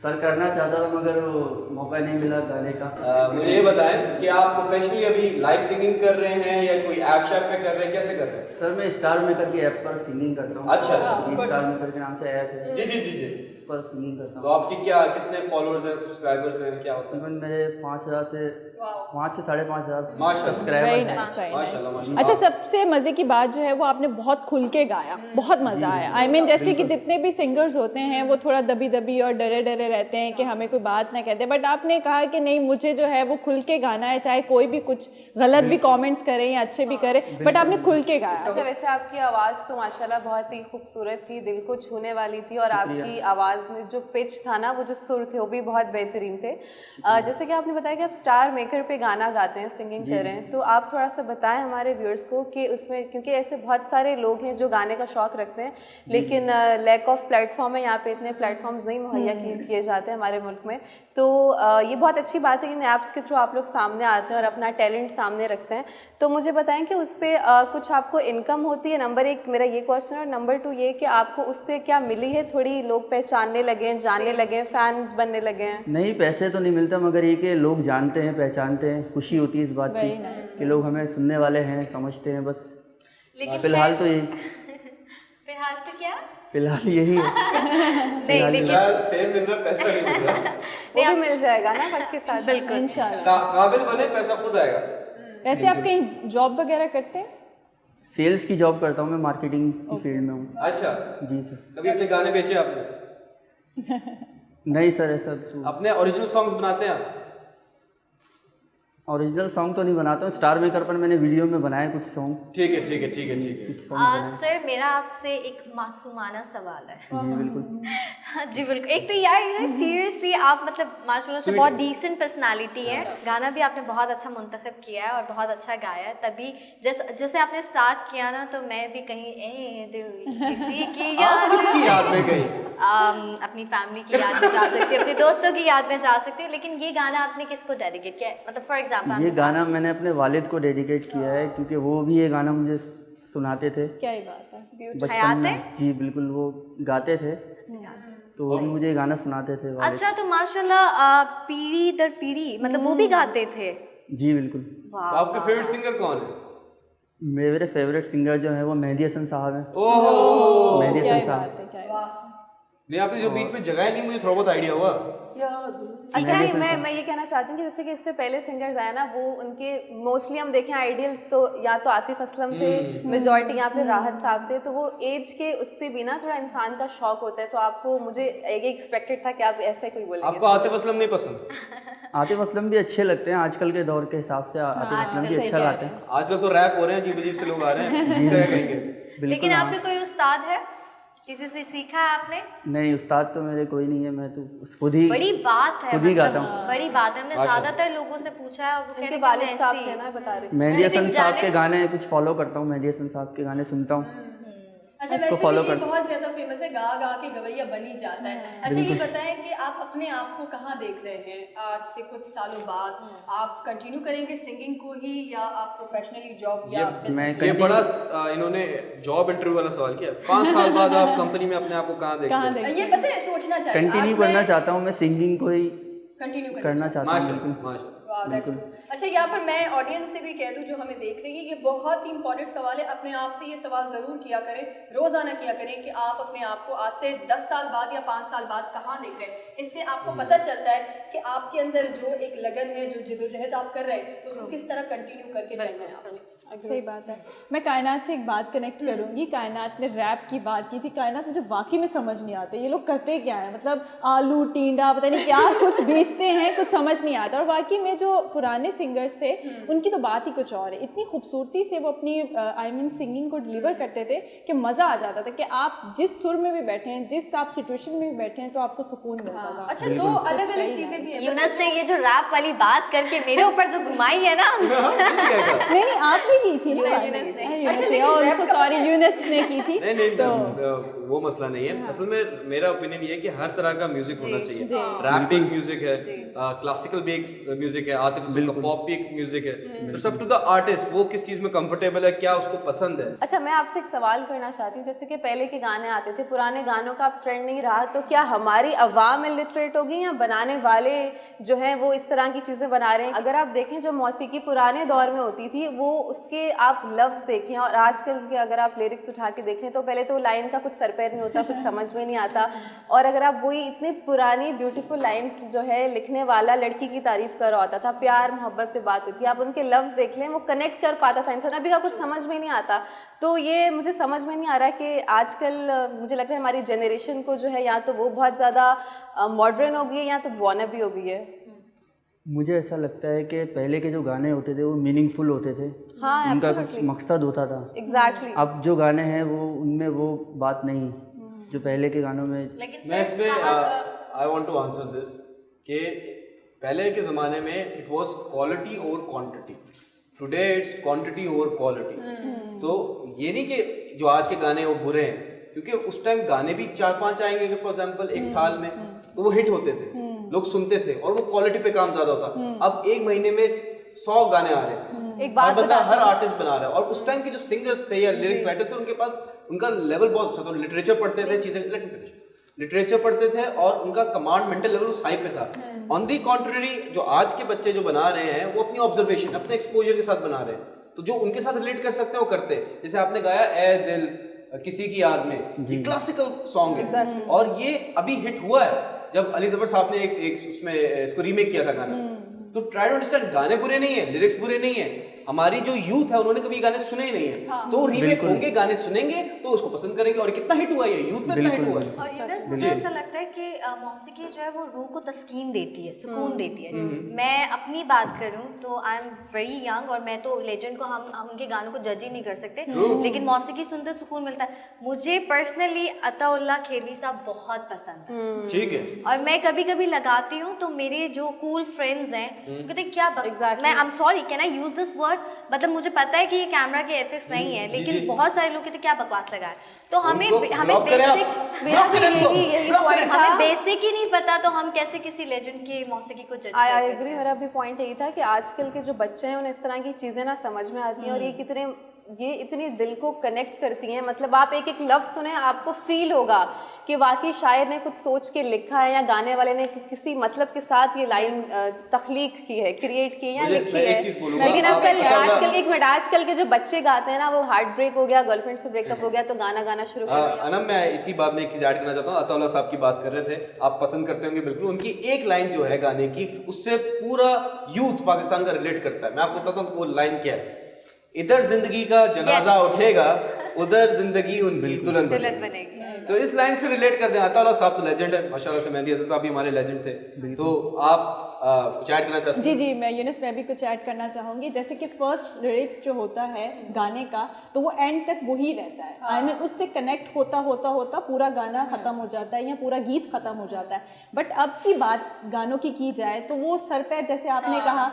सर करना चाहता था मगर वो मौका नहीं मिला गाने का। मुझे ये बताएं कि आप प्रोफेशनली अभी लाइव सिंगिंग कर रहे हैं या कोई ऐप शैप पे कर रहे हैं, कैसे कर रहे हैं? सर मैं स्टार मेकर की ऐप पर सिंगिंग करता हूँ। अच्छा, अच्छा। जी, स्टार मेकर के नाम से ऐप है, जी जी जी जी। उस पर सिंगिंग करता तो हूँ। आपकी क्या कितने फॉलोअर्स हैं, सब्सक्राइबर्स हैं, क्या होता है? तकरीबन मेरे 5,000 से 5 से 5,500 माशाल्लाह। सब्सक्राइबर Very हैं। nice, very nice. माशाल्लाह माशाल्लाह। अच्छा, सबसे मज़े की बात जो है वो आपने बहुत खुल के गाया, बहुत मज़ा आया। आई मीन जैसे कि जितने भी सिंगर्स होते हैं वो थोड़ा दबी दबी और डरे डरे रहते हैं कि हमें कोई बात ना कहते, बट आपने कहा कि नहीं मुझे जो है वो खुल के गाना है, चाहे कोई भी कुछ गलत भी कमेंट्स करे या अच्छे भी करे, बट आपने खुल के गाया। अच्छा, वैसे आपकी आवाज़ तो माशाल्लाह बहुत ही खूबसूरत थी, दिल को छूने वाली थी, और आपकी आवाज़ में जो पिच था ना, वो जो सुर थे वो भी बहुत बेहतरीन थे। जैसे कि आपने बताया कि आप स्टार मेकर पे गाना गाते हैं, सिंगिंग कर रहे हैं, तो आप थोड़ा सा बताएं हमारे व्यूअर्स को कि उसमें, क्योंकि ऐसे बहुत सारे लोग हैं जो गाने का शौक़ रखते हैं लेकिन लैक ऑफ प्लेटफॉर्म है, यहाँ पे इतने प्लेटफॉर्म्स नहीं मुहैया किए जाते हैं हमारे मुल्क में। तो ये बहुत अच्छी बात है कि इन ऐप्स के थ्रू आप लोग सामने आते हैं और अपना टैलेंट सामने रखते हैं। तो मुझे बताएं कि उस पर कुछ आपको इनकम होती है? नंबर 1 मेरा ये क्वेश्चन है, और नंबर 2 ये कि आपको उससे क्या मिली है? थोड़ी लोग पहचानने लगे हैं, जानने लगे हैं, फैंस बनने लगे हैं? नहीं, पैसे तो नहीं मिलता, मगर ये कि लोग जानते हैं, पहचानते हैं, खुशी होती है इस बात की कि लोग हमें सुनने वाले हैं, समझते हैं। बस फिलहाल तो यही, फिलहाल तो क्या फिलहाल यही है। नहीं, लेकिन फेम मिल रहा है, पैसा नहीं मिल रहा। वो भी मिल जाएगा ना वक्त के साथ। बिल्कुल। इंशाल्लाह। काबिल बने, पैसा खुद आएगा। वैसे आप कहीं जॉब वगैरह करते हैं? सेल्स की जॉब करता हूँ मैं, मार्केटिंग की फील्ड में हूँ। अच्छा, जी सर। कभी अपने गाने बेचे आपने? नहीं सर, ऐसा तो अपने ओरिजिनल सॉन्ग्स बनाते हैं आप? ओरिजिनल सॉन्ग तो नहीं बनाता हूँ, स्टार मेकर पर मैंने वीडियो में बनाए कुछ सॉन्ग। ठीक है ठीक है ठीक है ठीक है। कुछ सॉन्ग बनाए। सर मेरा आपसे एक मासूमाना सवाल है। जी बिल्कुल। जी बिल्कुल। एक तो यार सीरियसली आप मतलब माशाल्लाह से बहुत डिसेंट पर्सनालिटी है। गाना भी आपने बहुत अच्छा मुंतखब किया है और बहुत अच्छा गाया है। तभी जैसे आपने स्टार्ट किया ना, तो मैं भी कहीं ए दिल किसी की याद किसकी याद में गई? अपनी फैमिली की याद में जा सकती है, अपने दोस्तों की याद में जा सकती है। लेकिन ये गाना आपने किसको डेडिकेट किया है? मतलब फॉर एग्जाम्पल ये गाना मैंने अपने वालिद को डेडिकेट किया है, क्योंकि वो भी ये गाना मुझे सुनाते थे क्या ही बात है। बचपन में। जी बिल्कुल, वो गाते थे तो वो भी मुझे ये गाना सुनाते थे वालिद। अच्छा, तो माशाल्लाह पीढ़ी दर पीढ़ी मतलब वो भी गाते थे। जी बिल्कुल। तो आपके फेवरेट सिंगर कौन है? मेरे फेवरेट सिंगर जो है वो मेहदी हसन साहब हैं। ओह, मेहदी क्या हसन ही साहब। बात है, क्या ही बात है। नहीं आपने जो बीच में जगह नहीं, मुझे थोड़ा बहुत आइडिया हुआ। अच्छा, नहीं मैं ये कहना चाहती हूँ कि जैसे कि इससे पहले सिंगर्स आए ना, वो उनके मोस्टली हम देखें आइडियल्स तो या तो आतिफ असलम थे, मेजॉरिटी यहाँ पे राहत साहब थे, तो वो एज के उससे भी ना थोड़ा इंसान का शौक होता है। तो आपको, मुझे एक्सपेक्टेड था कि आप ऐसे कोई बोलेंगे। आपको आतिफ असलम नहीं पसंद? आतिफ असलम भी अच्छे लगते हैं आजकल के दौर के हिसाब से। आतिफ असलम भी अच्छा गाते हैं। आजकल तो रैप हो रहे हैं, अजीब अजीब से लोग आ रहे हैं, इसका क्या कहेंगे? लेकिन आपके कोई उस्ताद है किसी से सीखा है आपने? नहीं, उस्ताद तो मेरे कोई नहीं है, मैं तो खुद ही बड़ी बात है, खुद ही गाता मतलब हूँ। बड़ी बात है। हमने ज्यादातर लोगों से पूछा है और वो कह रहे इनके हैं कि वालिद मैं साहब ऐसी- थे ना, बता रहे मेहदी हसन वैसे साहब जाने- के गाने कुछ फॉलो करता हूँ, मेहदी हसन साहब के गाने सुनता हूँ। अच्छा, उसको वैसे follow भी ये कर- बहुत ज्यादा फेमस है, गा गा के गवैया बन ही जाता है। अच्छा, ये बताएं कि आप अपने आप को कहाँ देख रहे हैं आज से कुछ सालों बाद? आप कंटिन्यू करेंगे सिंगिंग को ही, या आप प्रोफेशनली जॉब या मैं बिजनेस? ये बड़ा इन्होंने जॉब इंटरव्यू वाला सवाल किया। 5 साल बाद आप कंपनी में अपने आप को कहाँ देखते हैं? ये पता है, सोचना चाहिए। कंटिन्यू करना चाहता हूँ, मैं सिंगिंग को ही कंटिन्यू करना चाहता हूँ। माशाल्लाह, बिल्कुल। माशाल्लाह। Wow, that's true. अच्छा, यहाँ पर मैं ऑडियंस से भी कह दूँ जो हमें देख रही है, ये बहुत ही इंपॉर्टेंट सवाल है। अपने आप से ये सवाल ज़रूर किया करें, रोज़ाना किया करें कि आप अपने आप को आज से 10 साल बाद या 5 साल बाद कहाँ देख रहे हैं। इससे आपको पता चलता है कि आपके अंदर जो एक लगन है, जो जिदोजहद आप कर रहे हैं, उसको किस तरह कंटिन्यू करके चलना है आपने। सही बात है। मैं कायनात से एक बात कनेक्ट करूंगी। कायनात ने रैप की बात की थी। कायनात मुझे वाकई में समझ नहीं आता ये लोग करते क्या हैं, मतलब आलू टींडा पता नहीं क्या कुछ बेचते हैं, कुछ समझ नहीं आता। और वाकई में जो पुराने सिंगर्स थे उनकी तो बात ही कुछ और है। इतनी खूबसूरती से वो अपनी आई मीन सिंगिंग को डिलीवर करते थे कि मज़ा आ जाता था कि आप जिस सुर में भी बैठे हैं, जिस आप सिचुएशन में भी बैठे हैं, तो आपको सुकून मिलता था। अच्छा, दो अलग अलग चीज़ें भी हैं। यूनस ने ये जो रैप वाली बात करके मेरे ऊपर जो घुमाई है ना, नहीं, आपने की थी ना? अच्छा, लेकिन rap का सॉरी, यूनस ने की थी। नहीं, वो मसला नहीं है। असल में मेरा ओपिनियन ये है कि हर तरह का म्यूजिक होना चाहिए। रैप भी एक म्यूजिक है, क्लासिकल भी एक म्यूजिक है, आतिफ असलम का पॉप भी एक म्यूजिक है। तो सब टू द आर्टिस्ट, वो किस चीज में कंफर्टेबल है, क्या उसको पसंद है। अच्छा, मैं आपसे एक सवाल करना चाहती हूँ। जैसे कि पहले के गाने आते थे, पुराने गानों का अब ट्रेंड नहीं रहा, तो क्या हमारी अवाम इलिटरेट होगी या बनाने वाले जो हैं वो इस तरह की चीज़ें बना रहे हैं? अगर आप देखें जो मौसीकी पुराने दौर में होती थी, वो उसके आप लफ्ज़ देखें और आजकल के अगर आप लिरिक्स उठा के देखें तो पहले तो लाइन का कुछ सर पैर नहीं होता, कुछ समझ में नहीं आता। और अगर आप वही इतनी पुरानी ब्यूटीफुल लाइन्स जो है लिखने वाला लड़की की तारीफ़ कर रहा होता था, प्यार मोहब्बत पे बात होती, आप उनके लफ्ज़ देख लें, वो कनेक्ट कर पाता था इंसान। अभी का कुछ समझ में नहीं आता। तो ये मुझे समझ में नहीं आ रहा कि आजकल मुझे लग रहा है हमारी जनरेशन को जो है या तो वो बहुत ज़्यादा मॉडर्न हो गई है या तो वॉनबी हो गई है। मुझे ऐसा लगता है कि पहले के जो गाने होते थे वो मीनिंगफुल होते थे। हाँ, उनका कुछ मकसद होता था। एग्जैक्टली। अब जो गाने हैं वो उनमें वो बात नहीं जो पहले के गानों में। लेकिन मैं इसमें I want to answer this कि पहले के ज़माने में it was quality over quantity, today it's quantity over quality. तो ये नहीं कि जो आज के गाने वो बुरे हैं, क्योंकि उस टाइम गाने भी 4-5 आएंगे फॉर एग्जांपल एक साल में, तो वो हिट होते थे, लोग सुनते थे और वो क्वालिटी पे काम ज्यादा होता। अब एक महीने में 100 गाने आ रहे हैं, एक बात हर बंदा हर आर्टिस्ट बना रहा है। और उस टाइम के जो सिंगर्स थे या लिरिक्स राइटर थे, उनके पास उनका लेवल बहुत अच्छा था। लिटरेचर पढ़ते थे, चीजें लिटरेचर पढ़ते थे और उनका कमांड मेंटल लेवल उस हाई पे था। ऑन दी कॉन्ट्ररी जो आज के बच्चे जो बना रहे हैं वो अपनी ऑब्जर्वेशन, अपने एक्सपोजर के साथ बना रहे हैं, तो जो उनके साथ रिलेट कर सकते हैं वो करते हैं। जैसे आपने गाया ए दिल किसी की याद में, ये क्लासिकल सॉन्ग है और ये अभी हिट हुआ है जब अली जफर साहब ने एक उसमें इसको रीमेक किया था गाना। तो ट्राई टू अंडरस्टैंड, गाने बुरे नहीं है, लिरिक्स बुरे नहीं है, हमारी जो यूथ है उन्होंने कभी गाने सुने ही नहीं है, तो रीमेक होंगे, गाने सुनेंगे तो उसको पसंद करेंगे। और कितना हिट हुआ है, यूथ में इतना हिट हुआ है। और यूनस, मुझे ऐसा लगता है कि मौसीकी जो है वो रूह को तस्कीन देती है, सुकून देती है। मैं अपनी बात करूं तो आई एम वेरी यंग और मैं तो लेजेंड को हम उनके गानों को जज ही नहीं कर सकते, लेकिन मौसीकी सुनते सुकून मिलता है। मुझे पर्सनली अताउल्लाह खेरवी साहब बहुत पसंद है, ठीक है। और मैं कभी कभी लगाती हूँ तो मेरे जो कूल फ्रेंड्स हैं कहते क्या Exactly. मैं I am sorry can I use this word, मतलब मुझे पता है कि ये कैमरा के एथिक्स नहीं है, लेकिन बहुत सारे लोग कहते क्या बकवास लगा है। तो हमें पॉइंट बेसिक ही नहीं पता, तो हम कैसे किसी लेजेंड की मौसीकी को जज आई एग्री। मेरा भी पॉइंट यही था कि आजकल के जो बच्चे हैं उन्हें इस तरह की चीज़ें ना समझ में आती हैं और ये इतनी दिल को कनेक्ट करती हैं। मतलब आप एक एक लफ्ज़ सुने, आपको फील होगा कि वाकई शायर ने कुछ सोच के लिखा है या गाने वाले ने किसी मतलब के साथ ये लाइन तख्लीक की है, क्रिएट की है या लिखी है। लेकिन अब आजकल के जो बच्चे गाते हैं ना, वो हार्ट ब्रेक हो गया, गर्लफ्रेंड से ब्रेकअप हो गया तो गाना शुरू कर दिया। अनम, मैं इसी बात में एक चीज ऐड करना चाहता हूँ। अताउल्लाह साहब की बात कर रहे थे, आप पसंद करते होंगे बिल्कुल। उनकी एक लाइन जो है गाने की, उससे पूरा यूथ पाकिस्तान का रिलेट करता है। मैं आपको बताता हूँ वो लाइन क्या है। इधर जिंदगी का जनाजा उठेगा, उधर जिंदगी उनकी दुल्हन बनेगी। तो इस लाइन से रिलेट कर दें, अताउल्लाह साहब तो लेजेंड है माशाल्लाह से, मेहंदी हसन साहब भी हमारे लेजेंड थे, तो आप कुछ ऐड करना चाहते हैं? जी मैं यूनिस मैं भी कुछ ऐड करना चाहूँगी। जैसे कि फर्स्ट लिरिक्स जो होता है गाने का, तो वो एंड तक वही रहता है। आई मीन उससे कनेक्ट होता पूरा गाना ख़त्म हो जाता है या पूरा गीत ख़त्म हो जाता है। बट अब की बात गानों की जाए तो वो सर पैर, जैसे आपने कहा,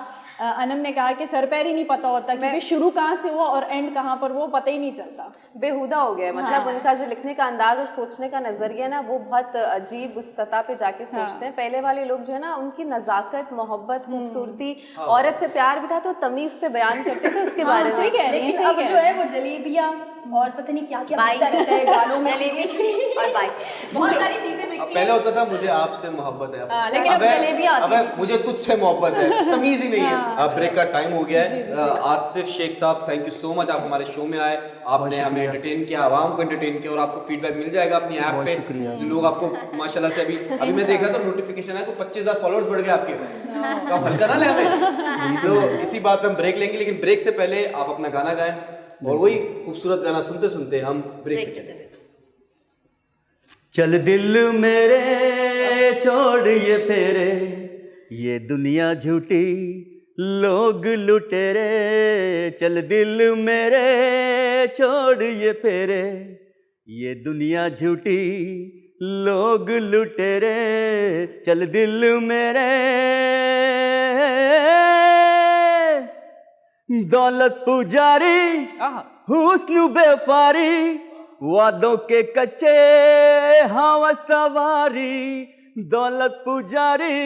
अनम ने कहा कि सर पैर ही नहीं पता होता, क्योंकि शुरू कहाँ से हुआ और एंड कहाँ पर, वो पता ही नहीं चलता, बेहुदा हो गया। मतलब उनका जो लिखने का अंदाज और सोचने का नजरिया ना, वो बहुत अजीब उस सतह पे जाके सोचते हैं। पहले वाले लोग जो है ना, उनकी नजाकत, मोहब्बत, खूबसूरती, औरत से प्यार भी था तो तमीज से बयान करते थे उसके बारे में। लेकिन अब जो है वो जलेबियाँ और पता नहीं क्या क्या बिकता रहता है गानों में, सीरियसली, और बाइक, बहुत सारी चीजें बिकती हैं। पहले होता था मुझे आपसे मोहब्बत है, लेकिन अब जलेबियाँ आती हैं, मुझे तुझसे मोहब्बत है, तमीज ही नहीं है। अब ब्रेक का टाइम हो गया है। आसिफ शेख साहब, थैंक यू सो मच, आप हमारे शो में आए, आपने हमें एंटरटेन किया, आवाम को एंटरटेन किया, और आपको फीडबैक मिल जाएगा अपनी ऐप पे। लोग आपको माशाल्लाह से अभी मैं देख रहा था नोटिफिकेशन है को 25,000 फॉलोअर्स बढ़ गए आपके, तो आप हल्का ना ले हमें। तो इसी बात पे हम ब्रेक लेंगे, लेकिन ब्रेक से पहले आप अपना गाना गाएं, और वही खूबसूरत गाना सुनते सुनते हम ब्रेक पे चले। चल दिल मेरे छोड़ ये फेरे, ये दुनिया झूठी लोग लुटेरे, चल दिल मेरे छोड़ ये फेरे, ये दुनिया झूठी लोग लुटेरे, चल दिल मेरे। दौलत पुजारी हुस्न व्यापारी, वादों के कच्चे हवा सवारी, दौलत पुजारी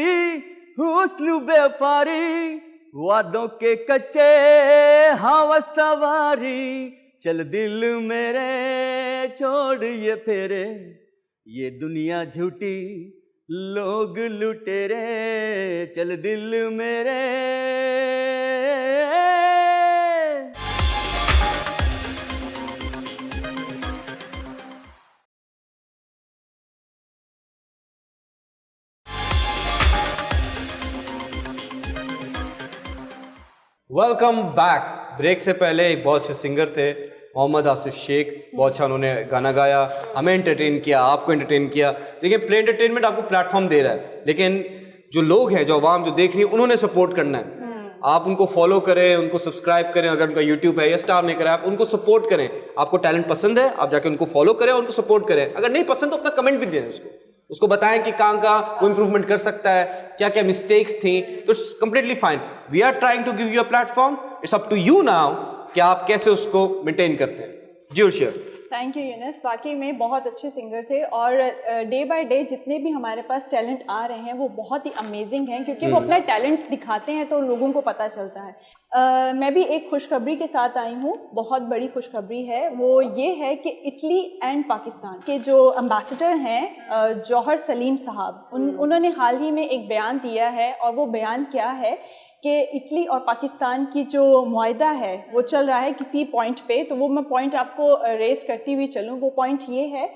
हुस्न व्यापारी, वादों के कच्चे हवा सवारी, चल दिल मेरे छोड़ ये फेरे, ये दुनिया झूठी लोग लुटेरे, चल दिल मेरे। Welcome back. ब्रेक से पहले एक बहुत अच्छे सिंगर थे मोहम्मद आसिफ शेख, बहुत अच्छा उन्होंने गाना गाया, हमें एंटरटेन किया, आपको एंटरटेन किया। देखिए प्ले एंटरटेनमेंट आपको प्लेटफॉर्म दे रहा है, लेकिन जो लोग हैं, जो आवाम जो देख रही है, उन्होंने सपोर्ट करना है। आप उनको फॉलो करें, उनको सब्सक्राइब करें, अगर उनका यूट्यूब है या स्टार मेकर है, आप उनको सपोर्ट करें। आपको टैलेंट पसंद है, आप जाके उनको फॉलो करें और उनको सपोर्ट करें। अगर नहीं पसंद तो अपना कमेंट भी दें, उसको बताएं कि कहाँ वो इम्प्रूवमेंट कर सकता है, क्या क्या मिस्टेक्स थी, तो it's completely fine. We are trying to give you a platform, it's up to you now कि आप कैसे उसको मेंटेन करते हैं। जी और शेयर। थैंक यू यूनिस, वाकई में बहुत अच्छे सिंगर थे, और डे बाय डे जितने भी हमारे पास टैलेंट आ रहे हैं वो बहुत ही अमेजिंग हैं, क्योंकि वो अपना टैलेंट दिखाते हैं तो लोगों को पता चलता है। मैं भी एक खुशखबरी के साथ आई हूँ, बहुत बड़ी खुशखबरी है। वो ये है कि इटली एंड पाकिस्तान के जो एम्बेसडर हैं जौहर सलीम साहब, उन्होंने हाल ही में एक बयान दिया है, और वो बयान क्या है कि इटली और पाकिस्तान की जो मुआहदा है वो चल रहा है किसी पॉइंट पे, तो वो मैं पॉइंट आपको रेस करती हुई चलूँ। वो पॉइंट ये है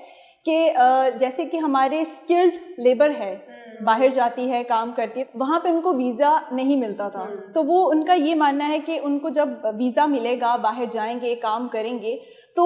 कि जैसे कि हमारे स्किल्ड लेबर है, बाहर जाती है, काम करती है, वहाँ पे उनको वीज़ा नहीं मिलता था। तो वो उनका ये मानना है कि उनको जब वीज़ा मिलेगा, बाहर जाएंगे, काम करेंगे, तो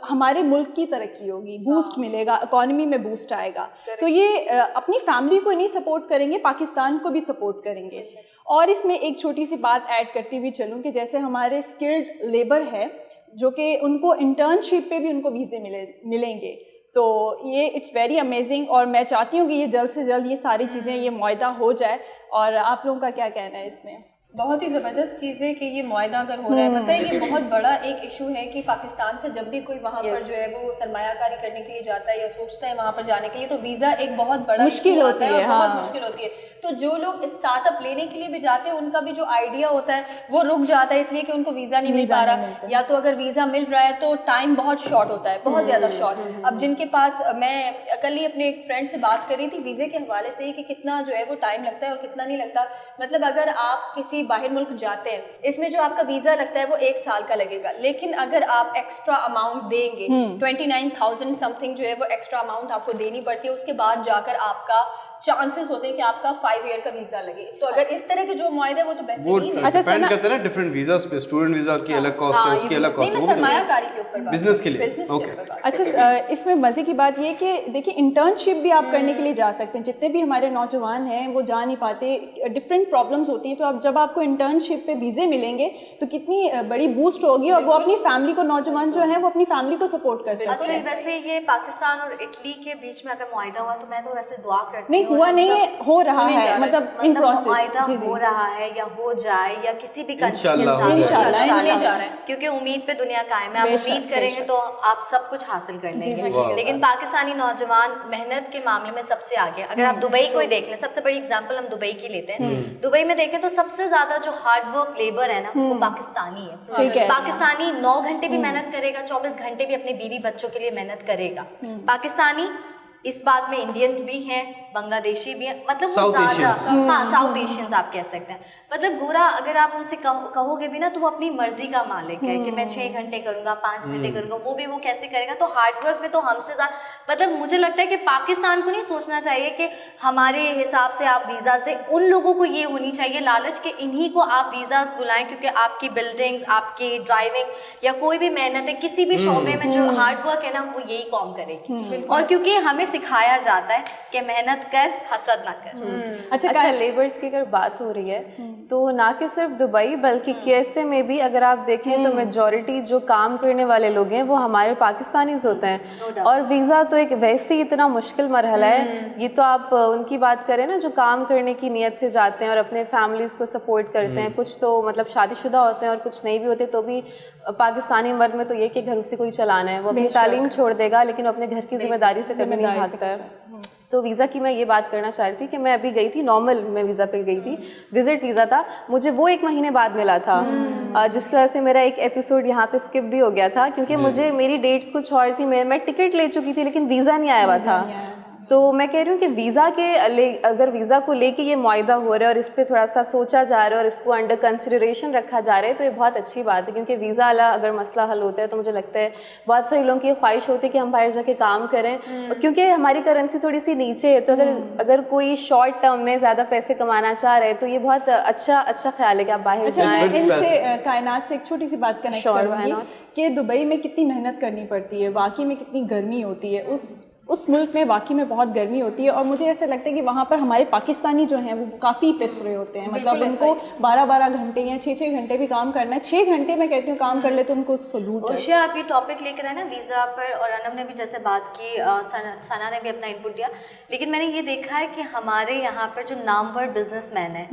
हमारे मुल्क की तरक्की होगी, बूस्ट मिलेगा, इकॉनमी में बूस्ट आएगा। तो ये अपनी फैमिली को नहीं सपोर्ट करेंगे, पाकिस्तान को भी सपोर्ट करेंगे। और इसमें एक छोटी सी बात ऐड करती हुई चलूँ कि जैसे हमारे स्किल्ड लेबर है, जो कि उनको इंटर्नशिप पे भी उनको वीज़े मिलेंगे, तो ये इट्स वेरी अमेजिंग। और मैं चाहती हूँ कि ये जल्द से जल्द ये सारी चीज़ें, ये मुआहदा हो जाए। और आप लोगों का क्या कहना है इसमें? बहुत ही ज़बरदस्त चीज़ है कि ये मुआहदा अगर हो रहा है। पता है ये बहुत बड़ा एक इशू है कि पाकिस्तान से जब भी कोई वहाँ पर जो है वो सरमायाकारी करने के लिए जाता है या सोचता है वहाँ पर जाने के लिए, तो वीज़ा एक बहुत बड़ा मुश्किल होती है, बहुत मुश्किल होती है। तो जो लोग स्टार्टअप लेने के लिए भी जाते हैं, उनका भी जो आइडिया होता है वो रुक जाता है, इसलिए कि उनको वीज़ा नहीं मिल पा रहा, या तो अगर वीज़ा मिल रहा है तो टाइम बहुत शॉर्ट होता है, बहुत ज़्यादा शॉर्ट। अब जिनके पास, मैं कल ही अपने एक फ्रेंड से बात करी थी वीज़े के हवाले से कि कितना जो है वो टाइम लगता है और कितना नहीं लगता। मतलब अगर आप किसी किसी बाहर मुल्क जाते हैं, इसमें जो आपका वीज़ा लगता है वो 1 साल का लगेगा, लेकिन अगर आप एक्स्ट्रा अमाउंट देंगे 29,000 समथिंग जो है वो एक्स्ट्रा अमाउंट आपको देनी पड़ती है, उसके बाद जाकर आपका चांसेस होते हैं कि आपका 5 ईयर का वीज़ा लगे। तो अगर इस तरह के जो मुआहदे हैं वो तो वो बेहतरीन है। डिपेंड करता है ना डिफरेंट वीज़ास पे, स्टूडेंट वीज़ा की अलग कॉस्ट है, उसकी अलग नहीं, कॉस्ट मैं है, सरमायाकारी के ऊपर बात बिजनेस के लिए। बिजनेस के ओके। ऊपर बात अच्छा, इसमें मज़े की बात ये कि देखिए इंटर्नशिप भी आप करने के लिए जा सकते हैं। जितने भी हमारे नौजवान हैं वो जा नहीं पाते, डिफरेंट प्रॉब्लम्स होती हैं, तो अब जब आपको इंटर्नशिप पे वीज़े मिलेंगे तो कितनी बड़ी बूस्ट होगी और वो अपनी फैमिली को, नौजवान जो है वो अपनी फैमिली को सपोर्ट कर सकते अच्छा, हैं। वैसे ये पाकिस्तान और इटली के बीच में अगर मुआहिदा हुआ तो मैं तो वैसे दुआ करती नहीं हूँ, हुआ हम नहीं सब- है, हो रहा है, मतलब इन प्रोसेस। मुआहिदा जी जी हो रहा है या हो जाए या किसी भी कंट्री के इंशाल्लाह साथ हो इंशाल्लाह होने जा रहा है। क्योंकि उम्मीद पे दुनिया कायम है। आप बेशक, उम्मीद करेंगे बेशक। तो आप सब कुछ हासिल कर लेंगे। वाह। लेकिन पाकिस्तानी नौजवान मेहनत के मामले में सबसे आगे। अगर आप दुबई को ही देख लें, सबसे बड़ी एग्जांपल हम दुबई की लेते हैं। दुबई में देखें तो सबसे ज्यादा जो हार्ड वर्क लेबर है ना वो पाकिस्तानी सही कह रहे है। हैं। पाकिस्तानी 9 घंटे भी मेहनत करेगा, 24 घंटे भी अपने बीवी बच्चों के लिए मेहनत करेगा। पाकिस्तानी इस बात में इंडियन भी हैं, बांग्लादेशी भी हैं, मतलब वो South ज़्यादा, Asians। हाँ साउथ एशियंस आप कह सकते हैं। मतलब गोरा अगर आप उनसे कहोगे भी ना तो वो अपनी मर्जी का मालिक है कि मैं 6 घंटे करूंगा, 5 घंटे करूंगा, वो भी वो कैसे करेगा। तो हार्ड वर्क में तो हमसे ज़्यादा, मतलब मुझे लगता है कि पाकिस्तान को नहीं सोचना चाहिए कि हमारे हिसाब से आप वीज़ा से, उन लोगों को ये होनी चाहिए लालच कि इन्हीं को आप वीज़ा बुलाएं क्योंकि आपकी बिल्डिंग्स, आपकी ड्राइविंग या कोई भी मेहनत है किसी भी शोबे में जो हार्ड वर्क है ना वो यही कॉम करेगी। और क्योंकि हमें सिखाया जाता है कि मेहनत कर, हसद ना कर। अच्छा, लेबर्स की अगर बात हो रही है तो ना कि सिर्फ दुबई बल्कि केएसए में भी अगर आप देखें तो मेजॉरिटी जो काम करने वाले लोग हैं वो हमारे पाकिस्तानीज होते हैं। और वीज़ा तो एक वैसे ही इतना मुश्किल मरहला है। ये तो आप उनकी बात करें ना जो काम करने की नीयत से जाते हैं और अपने फैमिलीज़ को सपोर्ट करते हैं। कुछ तो मतलब शादीशुदा होते हैं और कुछ नहीं भी होते, तो भी पाकिस्तानी मर्द में तो ये कि घर उसे कोई चलाना है, वो अपनी तालीम छोड़ देगा लेकिन अपने घर की जिम्मेदारी से कभी नहीं भागता है। तो वीज़ा की मैं ये बात करना चाह रही थी कि मैं अभी गई थी, नॉर्मल मैं वीज़ा पे गई थी, विजिट वीज़ा था, मुझे वो 1 महीने बाद मिला था, जिसकी वजह से मेरा एक एपिसोड यहाँ पे स्किप भी हो गया था क्योंकि मुझे मेरी डेट्स कुछ और थी। मैं टिकट ले चुकी थी लेकिन वीज़ा नहीं आया हुआ था। तो मैं कह रही हूँ कि वीज़ा के अगर वीज़ा को लेके ये मुआहिदा हो रहा है और इस पर थोड़ा सा सोचा जा रहा है और इसको अंडर कंसिडरेशन रखा जा रहा है तो ये बहुत अच्छी बात है। क्योंकि वीज़ा वाला अगर मसला हल होता है तो मुझे लगता है बहुत सारे लोगों की ये ख्वाहिश होती है कि हम बाहर जाके काम करें, क्योंकि हमारी करेंसी थोड़ी सी नीचे है। तो अगर कोई शॉर्ट टर्म में ज़्यादा पैसे कमाना चाह रहे हैं तो ये बहुत अच्छा ख्याल है कि आप बाहर जाएँ। इनसे कायनात से एक छोटी सी बात कनेक्ट करूंगी कि दुबई में कितनी मेहनत करनी पड़ती है, वाकई में कितनी गर्मी होती है, उस मुल्क में वाकई में बहुत गर्मी होती है। और मुझे ऐसा लगता है कि वहाँ पर हमारे पाकिस्तानी जो हैं वो काफ़ी पिस रहे होते हैं, मतलब उनको 12-12 घंटे या 6-6 घंटे भी काम करना है। 6 घंटे मैं कहती हूँ काम कर ले तो उनको सलूट है। उर्शिया, आप ये टॉपिक लेकर आए ना वीज़ा पर, और अनम ने भी जैसे बात की, सना ने भी अपना इनपुट दिया, लेकिन मैंने ये देखा है कि हमारे यहाँ पर जो नामवर बिजनेसमैन हैं,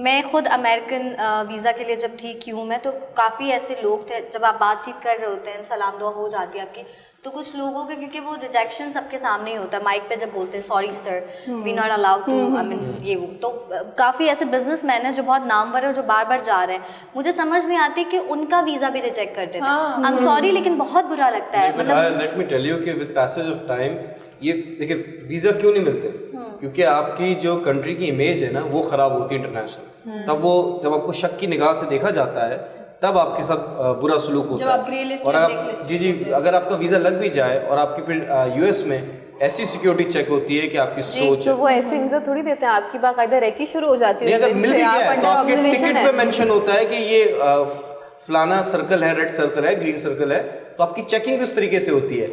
मैं खुद अमेरिकन वीज़ा के लिए जब ठीक हूँ मैं, तो काफ़ी ऐसे लोग थे जब आप बातचीत कर रहे होते हैं, सलाम दुआ हो जाती है आपकी, तो कुछ लोगों के, क्योंकि वो रिजेक्शन सबके सामने ही होता है, माइक पे जब बोलते हैं sorry sir we not allowed to, I mean ये वो, तो काफ़ी ऐसे बिजनेसमैन हैं जो बहुत नामवर है, जो बार बार जा रहे हैं। मुझे समझ नहीं आती कि उनका वीज़ा भी रिजेक्ट कर देते हैं। आई एम सॉरी लेकिन बहुत बुरा लगता है। मतलब लेट मी टेल यू कि विद पैसेज ऑफ टाइम ये देखिए वीज़ा क्यों नहीं मिलते, क्योंकि आपकी जो कंट्री की इमेज है ना वो ख़राब होती है इंटरनेशनल। तब वो जब आपको शक की निगाह से देखा जाता है तब आपके साथ बुरा सलूक होता है। जब आप ग्रे लिस्ट और या आप ब्लैक लिस्ट जी अगर आपका वीज़ा लग भी जाए और आपकी फिर यूएस में ऐसी सिक्योरिटी चेक होती है कि आपकी सोच तो वो ऐसे वीज़ा थोड़ी देते हैं, आपकी बाकायदा रेकी शुरू हो जाती है। अगर मिल भी गया तो आपके टिकट पे मेंशन होता है कि ये फलाना सर्कल है, रेड सर्कल है, ग्रीन सर्कल है, तो आपकी चेकिंग उस तरीके से होती है।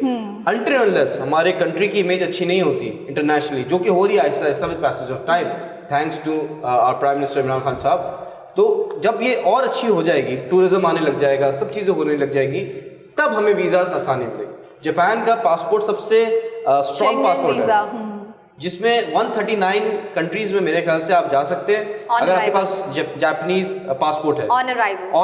अनटिल अनलेस हमारे कंट्री की इमेज अच्छी नहीं होती इंटरनेशनली, जो कि हो रही है आहिस्ता आहिस्ता with passage of time, thanks to our prime minister Imran Khan sahab. तो जब ये और अच्छी हो जाएगी, टूरिज्म आने लग जाएगा, सब चीज़ें होने लग जाएगी, तब हमें वीज़ाज आसानी मिलेगी। जापान का पासपोर्ट सबसे स्ट्रॉन्ग पासपोर्ट है, जिसमें 139 कंट्रीज में मेरे ख्याल से आप जा सकते हैं अगर आपके पास जापानीज पासपोर्ट है। ऑन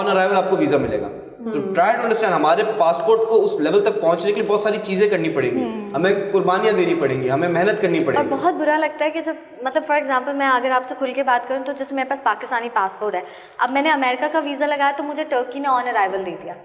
अराइवल आपको वीज़ा मिलेगा। तो ट्राई टू अंडरस्टैंड, हमारे पासपोर्ट को उस लेवल तक पहुंचने के लिए बहुत सारी चीज़ें करनी पड़ेंगी, हमें कुर्बानियाँ देनी पड़ेंगी, हमें मेहनत करनी पड़ेगी। और बहुत बुरा लगता है कि जब, मतलब फॉर एग्जांपल मैं अगर आपसे खुल के बात करूं तो जैसे मेरे पास पाकिस्तानी पासपोर्ट है, अब मैंने अमेरिका का वीज़ा लगाया तो मुझे टर्की ने ऑन अराइवल दे दिया।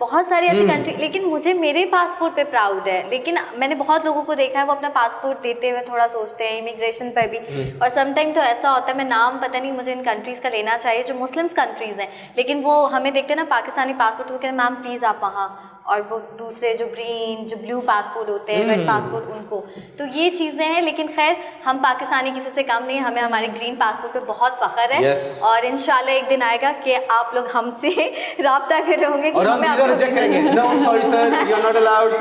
बहुत सारी ऐसी कंट्री, लेकिन मुझे मेरे पासपोर्ट पे प्राउड है। लेकिन मैंने बहुत लोगों को देखा है वो अपना पासपोर्ट देते हुए थोड़ा सोचते हैं इमिग्रेशन पर भी, और समटाइम तो ऐसा होता है, मैं नाम पता नहीं मुझे इन कंट्रीज़ का लेना चाहिए जो मुस्लिम्स कंट्रीज़ हैं, लेकिन वो हमें देखते हैं ना पाकिस्तानी पासपोर्ट, वो कहते हैं मैम प्लीज़ आप वहाँ, और वो दूसरे जो ग्रीन जो ब्लू पासपोर्ट होते हैं, रेड पासपोर्ट, उनको। तो ये चीज़ें हैं, लेकिन खैर हम पाकिस्तानी किसी से कम नहीं, हमें हमारे ग्रीन पासपोर्ट पे बहुत फख्र है। और इंशाल्लाह एक दिन आएगा कि आप लोग हमसे राब्ता कर रहे होंगे कि और हम वीज़ा रिजेक्ट करेंगे, no sorry sir you are not allowed.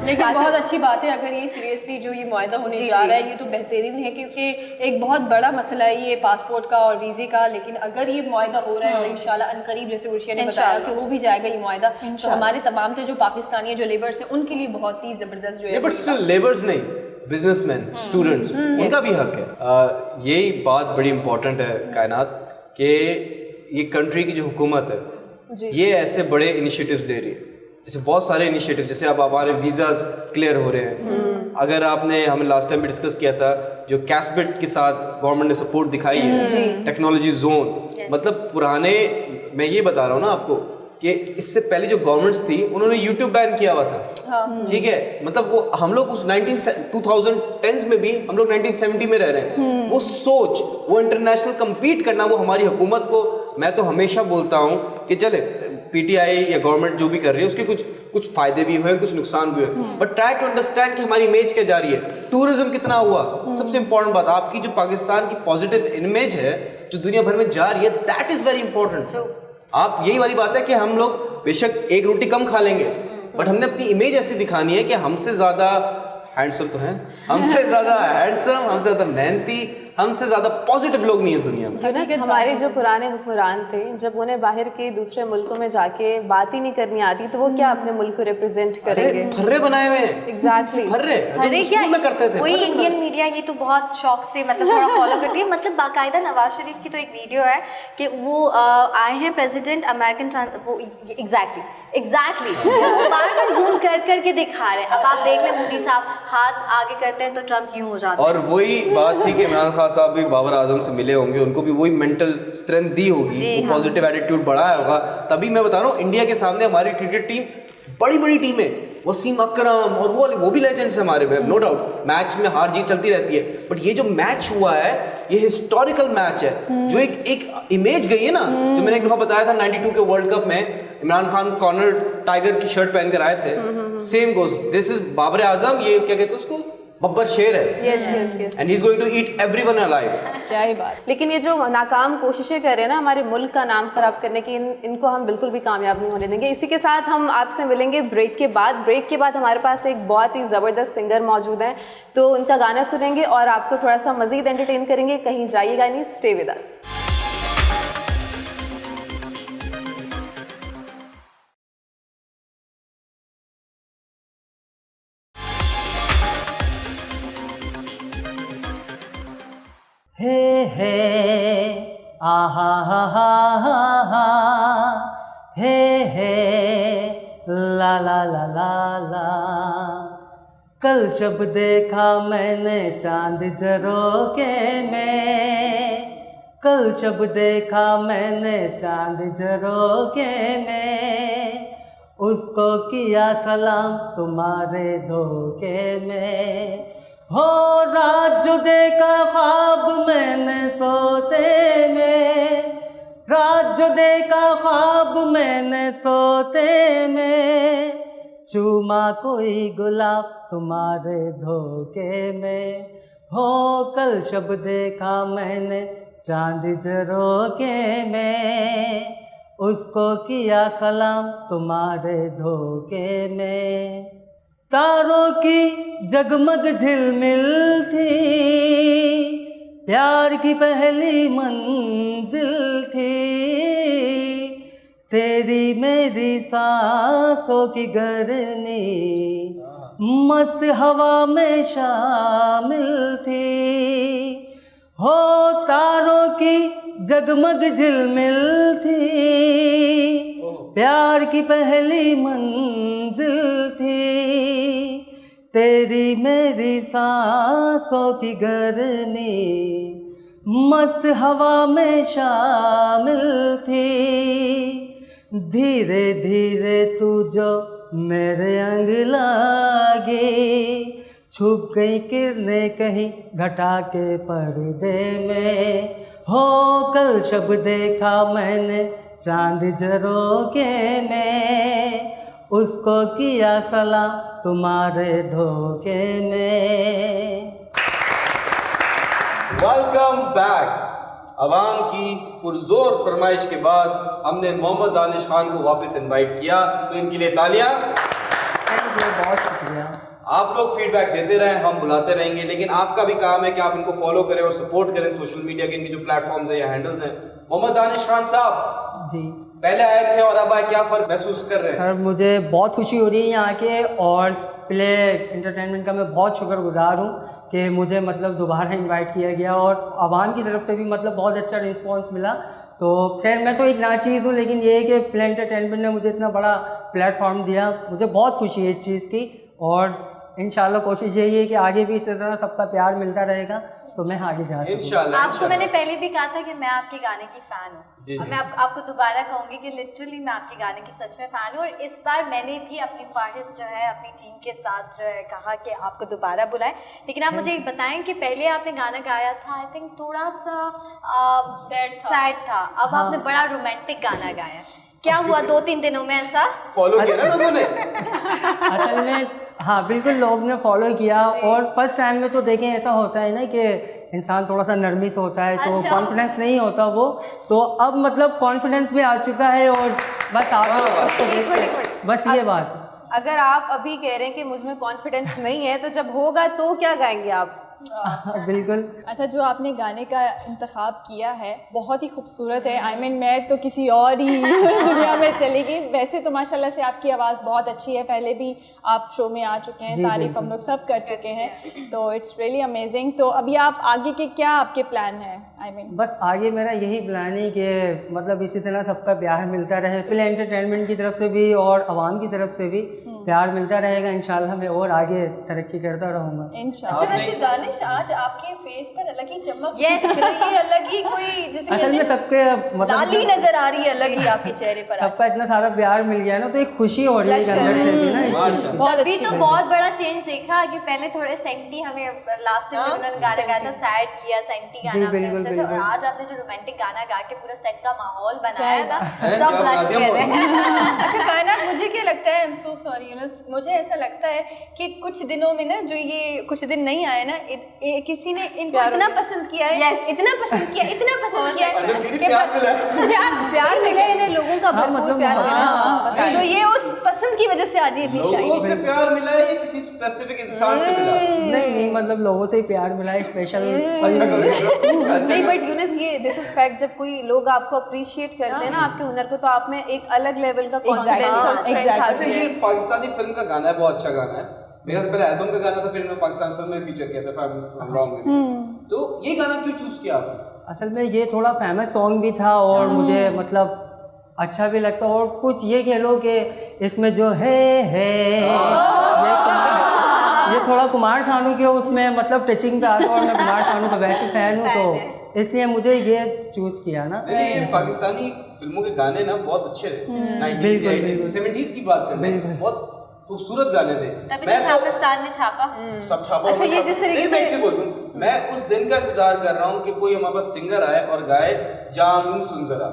लेकिन बहुत अच्छी बात है अगर ये सीरियसली जो ये मुआहदा होने जा रहा है, ये तो बेहतरीन है, क्योंकि एक बहुत बड़ा मसला है ये पासपोर्ट का और वीज़े का। लेकिन अगर ये मुआहदा हो रहा है और इंशाल्लाह अनकरीब, जैसे उर्शिया ने बताया कि हो भी जाएगा ये मुआहदा, तो हमारे तमाम जो पाकिस्तानी जो लेबर्स हैं उनके लिए बहुत ही ज़बरदस्त जो है, बट स्टिल लेबर्स नहीं, बिजनेसमैन, स्टूडेंट्स, उनका भी हक है। यही बात बड़ी इंपॉर्टेंट है कायनात, कि ये कंट्री की जो हुकूमत है ये ऐसे बड़े इनिशिएटिव्स ले रही है, जैसे बहुत सारे इनिशिएटिव, जैसे अब हमारे वीज़ाज क्लियर हो रहे हैं। अगर आपने हमें लास्ट टाइम भी डिस्कस किया था, जो कैशबेट के साथ गवर्नमेंट ने सपोर्ट दिखाई है, टेक्नोलॉजी जोन, मतलब पुराने, मैं ये बता रहा हूँ ना आपको कि इससे पहले जो गवर्नमेंट्स थी उन्होंने यूट्यूब बैन किया हुआ था, ठीक है, मतलब वो हम लोग उस 2010s में भी हम लोग 1970 में रह रहे हैं। वो सोच, वो इंटरनेशनल कम्पीट करना, वो हमारी हुकूमत को, मैं तो हमेशा बोलता हूँ कि चले पीटीआई या गवर्नमेंट जो भी कर रही है उसके कुछ फायदे भी हुए, कुछ नुकसान भी हुए, बट ट्राई टू अंडरस्टैंड कि हमारी इमेज क्या जा रही है, टूरिज्म कितना हुआ। सबसे इंपॉर्टेंट बात, आपकी जो पाकिस्तान की पॉजिटिव इमेज है जो दुनिया भर में जा रही है, दैट इज वेरी इंपॉर्टेंट। आप यही वाली बात है कि हम लोग बेशक एक रोटी कम खा लेंगे, बट हमने अपनी इमेज ऐसी दिखानी है कि हमसे ज्यादा हैंडसम तो हैं, हमसे ज्यादा हैंडसम, हमसे ज्यादा मेहनती, हमसे ज्यादा पॉजिटिव लोग नहीं है इस दुनिया में। हमारे जो पुराने हुक्मरान थे, जब उन्हें बाहर के दूसरे मुल्कों में जाके बात ही नहीं करनी आती, तो वो क्या अपने मुल्क को रिप्रेजेंट करेंगे? फर्रे बनाए हुए हैं, एग्जैक्टली फर्रे क्या में करते थे। वही इंडियन मीडिया ये तो बहुत शौक से मतलब थोड़ा फॉलो करती है, मतलब बाकायदा नवाज शरीफ की तो एक वीडियो है कि वो आए हैं प्रेसिडेंट अमेरिकन, वो एग्जैक्टली बार बार जूम कर करके दिखा रहे हैं। अब आप देख लें मोदी साहब हाथ आगे करते हैं तो ट्रम्प यूं हो जाता है। और वही बात थी कि इमरान खान साहब भी बाबर आजम से मिले होंगे, उनको भी वही मेंटल स्ट्रेंथ दी होगी, वो पॉजिटिव एटीट्यूड बढ़ाया होगा, तभी मैं बता रहा हूँ इंडिया के सामने हमारी क्रिकेट टीम बड़ी टीम है, वसीम अकरम और वो भी लेजेंड्स है हमारे, नो डाउट मैच में हार जीत चलती रहती है, बट ये जो मैच हुआ है ये हिस्टोरिकल मैच है, जो एक इमेज गई है ना, जो मैंने एक दफा बताया था 92 के वर्ल्ड कप में इमरान खान कॉर्नर टाइगर की शर्ट पहन कर आए थे, same goes, this is Babar Azam, ये क्या कहते हैं उसको, बब्बर शेर है, yes yes yes, and he is going to eat everyone alive. क्या ही बात। लेकिन ये जो नाकाम कोशिशें कर रहे हैं ना हमारे मुल्क का नाम खराब करने की, इनको हम बिल्कुल भी कामयाब नहीं होने देंगे। इसी के साथ हम आपसे मिलेंगे ब्रेक के बाद। ब्रेक के बाद हमारे पास एक बहुत ही ज़बरदस्त सिंगर मौजूद हैं, तो उनका गाना सुनेंगे और आपको थोड़ा सा मज़ीद एंटरटेन करेंगे। कहीं जाइएगा नहीं, स्टे विद अस। हे आहा हा हा हा, हे ला ला ला ला ला। कल जब देखा मैंने चांद झरोखे में, कल जब देखा मैंने चांद झरोखे में, उसको किया सलाम तुम्हारे धोखे में। हो रात जो देखा ख्वाब मैंने सोते में, रात जो देखा ख्वाब मैंने सोते में, चूमा कोई गुलाब तुम्हारे धोखे में। हो कल शब देखा मैंने चांद झरोखे में, उसको किया सलाम तुम्हारे धोखे में। तारों की जगमग झिलमिल थी, प्यार की पहली मंजिल थी, तेरी मेरी सांसों की गरनी मस्त हवा में शामिल थी। हो तारों की जगमग झिलमिल थी, प्यार की पहली मंजिल थी, तेरी मेरी सांसों की गरनी मस्त हवा में शामिल थी। धीरे धीरे तू जो मेरे अंग लागे, छुप गई किरणें कहीं घटा के पर्दे में, हो कल शब देखा मैंने चांद झरोखे में, उसको किया सलाम तुम्हारे धोखे में। Welcome back. अवाम की पुरजोर फरमाइश के बाद हमने मोहम्मद दानिश खान को वापस इनवाइट किया, तो इनके लिए तालियां। बहुत शुक्रिया। आप लोग फीडबैक देते रहें, हम बुलाते रहेंगे, लेकिन आपका भी काम है कि आप इनको फॉलो करें और सपोर्ट करें सोशल मीडिया के इनके जो प्लेटफॉर्म्स हैं या हैंडल्स हैं। मोहम्मद दानिश खान साहब जी पहले आए थे और अब आए, क्या फ़र्क महसूस कर रहे हैं? सर, मुझे बहुत खुशी हो रही है यहाँ के, और प्ले एंटरटेनमेंट का मैं बहुत शुक्रगुजार हूँ कि मुझे मतलब दोबारा इनवाइट किया गया, और आवाम की तरफ से भी मतलब बहुत अच्छा रिस्पांस मिला। तो खैर मैं तो एक नाचीज़ हूँ, लेकिन ये है कि प्ले एंटरटेनमेंट ने मुझे इतना बड़ा प्लेटफॉर्म दिया, मुझे बहुत खुशी है इस चीज़ की, और इंशाल्लाह कोशिश यही है कि आगे भी इसी तरह सबका प्यार मिलता रहेगा, तो मैं आगे जा सकूँ इंशाल्लाह। आपको मैंने पहले भी कहा था कि मैं आपके गाने की फ़ैन जी, हूँ, जी। मैं आपको दोबारा कहूँगी कि लिटरली मैं आपके गाने की सच में फ़ैन हूँ, और इस बार मैंने भी अपनी ख्वाहिश जो है अपनी टीम के साथ जो है कहा कि आपको दोबारा बुलाएं। लेकिन आप मुझे बताएं कि पहले आपने गाना गाया था, आई थिंक थोड़ा सा सैड था, अब आपने बड़ा रोमांटिक गाना गाया, क्या हुआ 2-3 दिनों में ऐसा? फॉलो किया ना लोगों ने? असल में हाँ बिल्कुल, लोग ने फॉलो किया, और फर्स्ट टाइम में तो देखें ऐसा होता है ना कि इंसान थोड़ा सा नर्वस होता है, तो अच्छा। कॉन्फिडेंस नहीं होता वो, तो अब मतलब कॉन्फिडेंस भी आ चुका है, और बस आप बस ये बात। अगर आप अभी कह रहे हैं कि मुझ में कॉन्फिडेंस नहीं है, तो जब होगा तो क्या गाएंगे आप? बिल्कुल। अच्छा, जो आपने गाने का इंतखाब किया है बहुत ही खूबसूरत है। आई मीन मैं तो किसी और ही दुनिया में चली गई। वैसे तो माशाल्लाह से आपकी आवाज़ बहुत अच्छी है, पहले भी आप शो में आ चुके हैं, तारीफ हम लोग सब कर चुके हैं, तो इट्स रियली अमेजिंग। तो अभी आप आगे के क्या आपके प्लान हैं? आई मीन बस आगे मेरा यही प्लान है कि मतलब इसी तरह सबका प्यार मिलता रहे, प्ले एंटरटेनमेंट की तरफ से भी और आवाम की तरफ से भी प्यार मिलता रहेगा। इंशाल्लाह मैं और आगे तरक्की करता रहूँगा इंशाल्लाह। अच्छा, वैसे दानिश आज आपके फेस पर अलग ही चमक दिख रही है, अलग ही कोई जैसे असल में कहते हैं सबके मतलब लाली नजर आ रही है अलग ही आपके चेहरे पर आज। सबका इतना सारा प्यार मिल गया ना, तो एक खुशी हो रही है अंदर से भी ना इस चीज़ की। बहुत अभी अच्छी तो बहुत बड़ा चेंज देखा कि पहले थोड़े सेंटी, हमें लास्ट टाइम उन्होंने गाना गाया था सैड किया, सेंटी गाना हमने बिल्कुल, उससे, और बिल्कुल। आज आपने जो रोमांटिक गाना गा के पूरा सेट का माहौल बनाया था, है, सब क्या ब्लश बात है, कर रहे हैं। अच्छा कायनात, मुझे क्या लगता है, I am so sorry Yunus, मुझे ऐसा लगता है कि कुछ दिनों में ना, जो ये कुछ दिन नहीं आए ना, किसी ने इनको इतना पसंद किया है, इतना पसंद किया, इतना पसंद किया है अजब गिरी कि प्यार बस मिला। प्यार मिले इन्हें, लोगों का भरपूर मतलब प्यार मिला है। तो ये उस पसंद की वजह से आज ये इतनी शाही लोगों से प्यार मिला है, ये किसी स्पेसिफिक इंसान से मिला? नहीं मतलब लोगों से ही प्यार मिला है, स्पेशल। अच्छा करो। नहीं बट यूनिस, ये दिस इज फैक्ट, जब कोई लोग आपको अप्रिशिएट करते हैं ना आपके हुनर को, तो आप में एक अलग लेवल का कॉन्फिडेंस और स्ट्रेंथ अच्छा, आती है। ये पाकिस्तानी फिल्म का गाना है, बहुत अच्छा गाना है। मेरा से पहले एल्बम का गाना था, फिर मैं पाकिस्तान फिल्म में फीचर किया था, रॉन्ग में। तो ये गाना क्यों चूज किया आपने? असल में ये थोड़ा फेमस सॉन्ग भी था, और मुझे मतलब अच्छा भी लगता, और कुछ ये कह लो कि इसमें जो ये थोड़ा कुमार सानू के उसमें मतलब टचिंग पे आता है, और मैं कुमार सानू का वैसे फैन हूँ, तो इसलिए मुझे ये चूज किया ना। ये पाकिस्तानी फिल्मों के गाने ना बहुत अच्छे थे, 90s 80s 70s की बात कर रहे हैं, बहुत खूबसूरत गाने थे। तभी मैं तो तो छापिस्तान ने छापा। सब छापा अच्छा, हुआ ये था। जिस तरीके नहीं, मैं से- एक चीज़ बोल दूं, मैं उस दिन का इंतजार कर रहा हूँ कि कोई हमारे पास सिंगर आए और गाए जानू सुन जरा।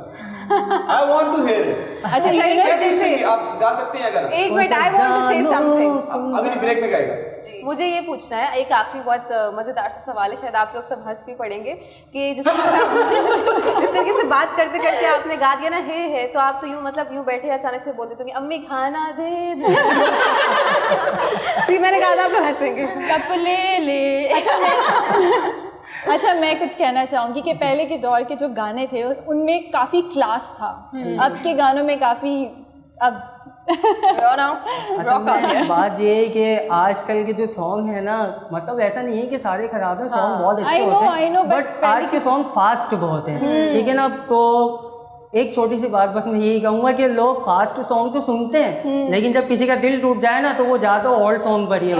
I want to hear it। अच्छा यूनिस, आप गा सकते हैं गाना? एक minute, I want to say something. अभी नहीं, ब्रेक में गाएगा। मुझे ये पूछना है, एक आखिरी बहुत मज़ेदार सा सवाल है, शायद आप लोग सब हंस भी पड़ेंगे कि जिस तरीके से बात करते करते आपने गा दिया ना हे, तो आप तो यूँ मतलब यूँ बैठे अचानक से बोल देते हो कि अम्मी खाना दे दे। सी मैंने कहा था आप लोग हंसेंगे। कप ले। अच्छा, मैं कुछ कहना चाहूँगी कि पहले के दौर के जो गाने थे उनमें काफ़ी क्लास था, अब के गानों में काफ़ी अब असल में बात ये है कि आजकल के जो सॉन्ग है ना, मतलब ऐसा नहीं है कि सारे खराब हैं, सॉन्ग बहुत अच्छे I know, होते but हैं, बट आज के सॉन्ग फास्ट बहुत हैं, ठीक है ना। तो एक छोटी सी बात बस मैं यही कहूँगा कि लोग फास्ट सॉन्ग तो सुनते हैं, लेकिन जब किसी का दिल टूट जाए ना, तो वो ज़्यादा ओल्ड सॉन्ग पर ही है,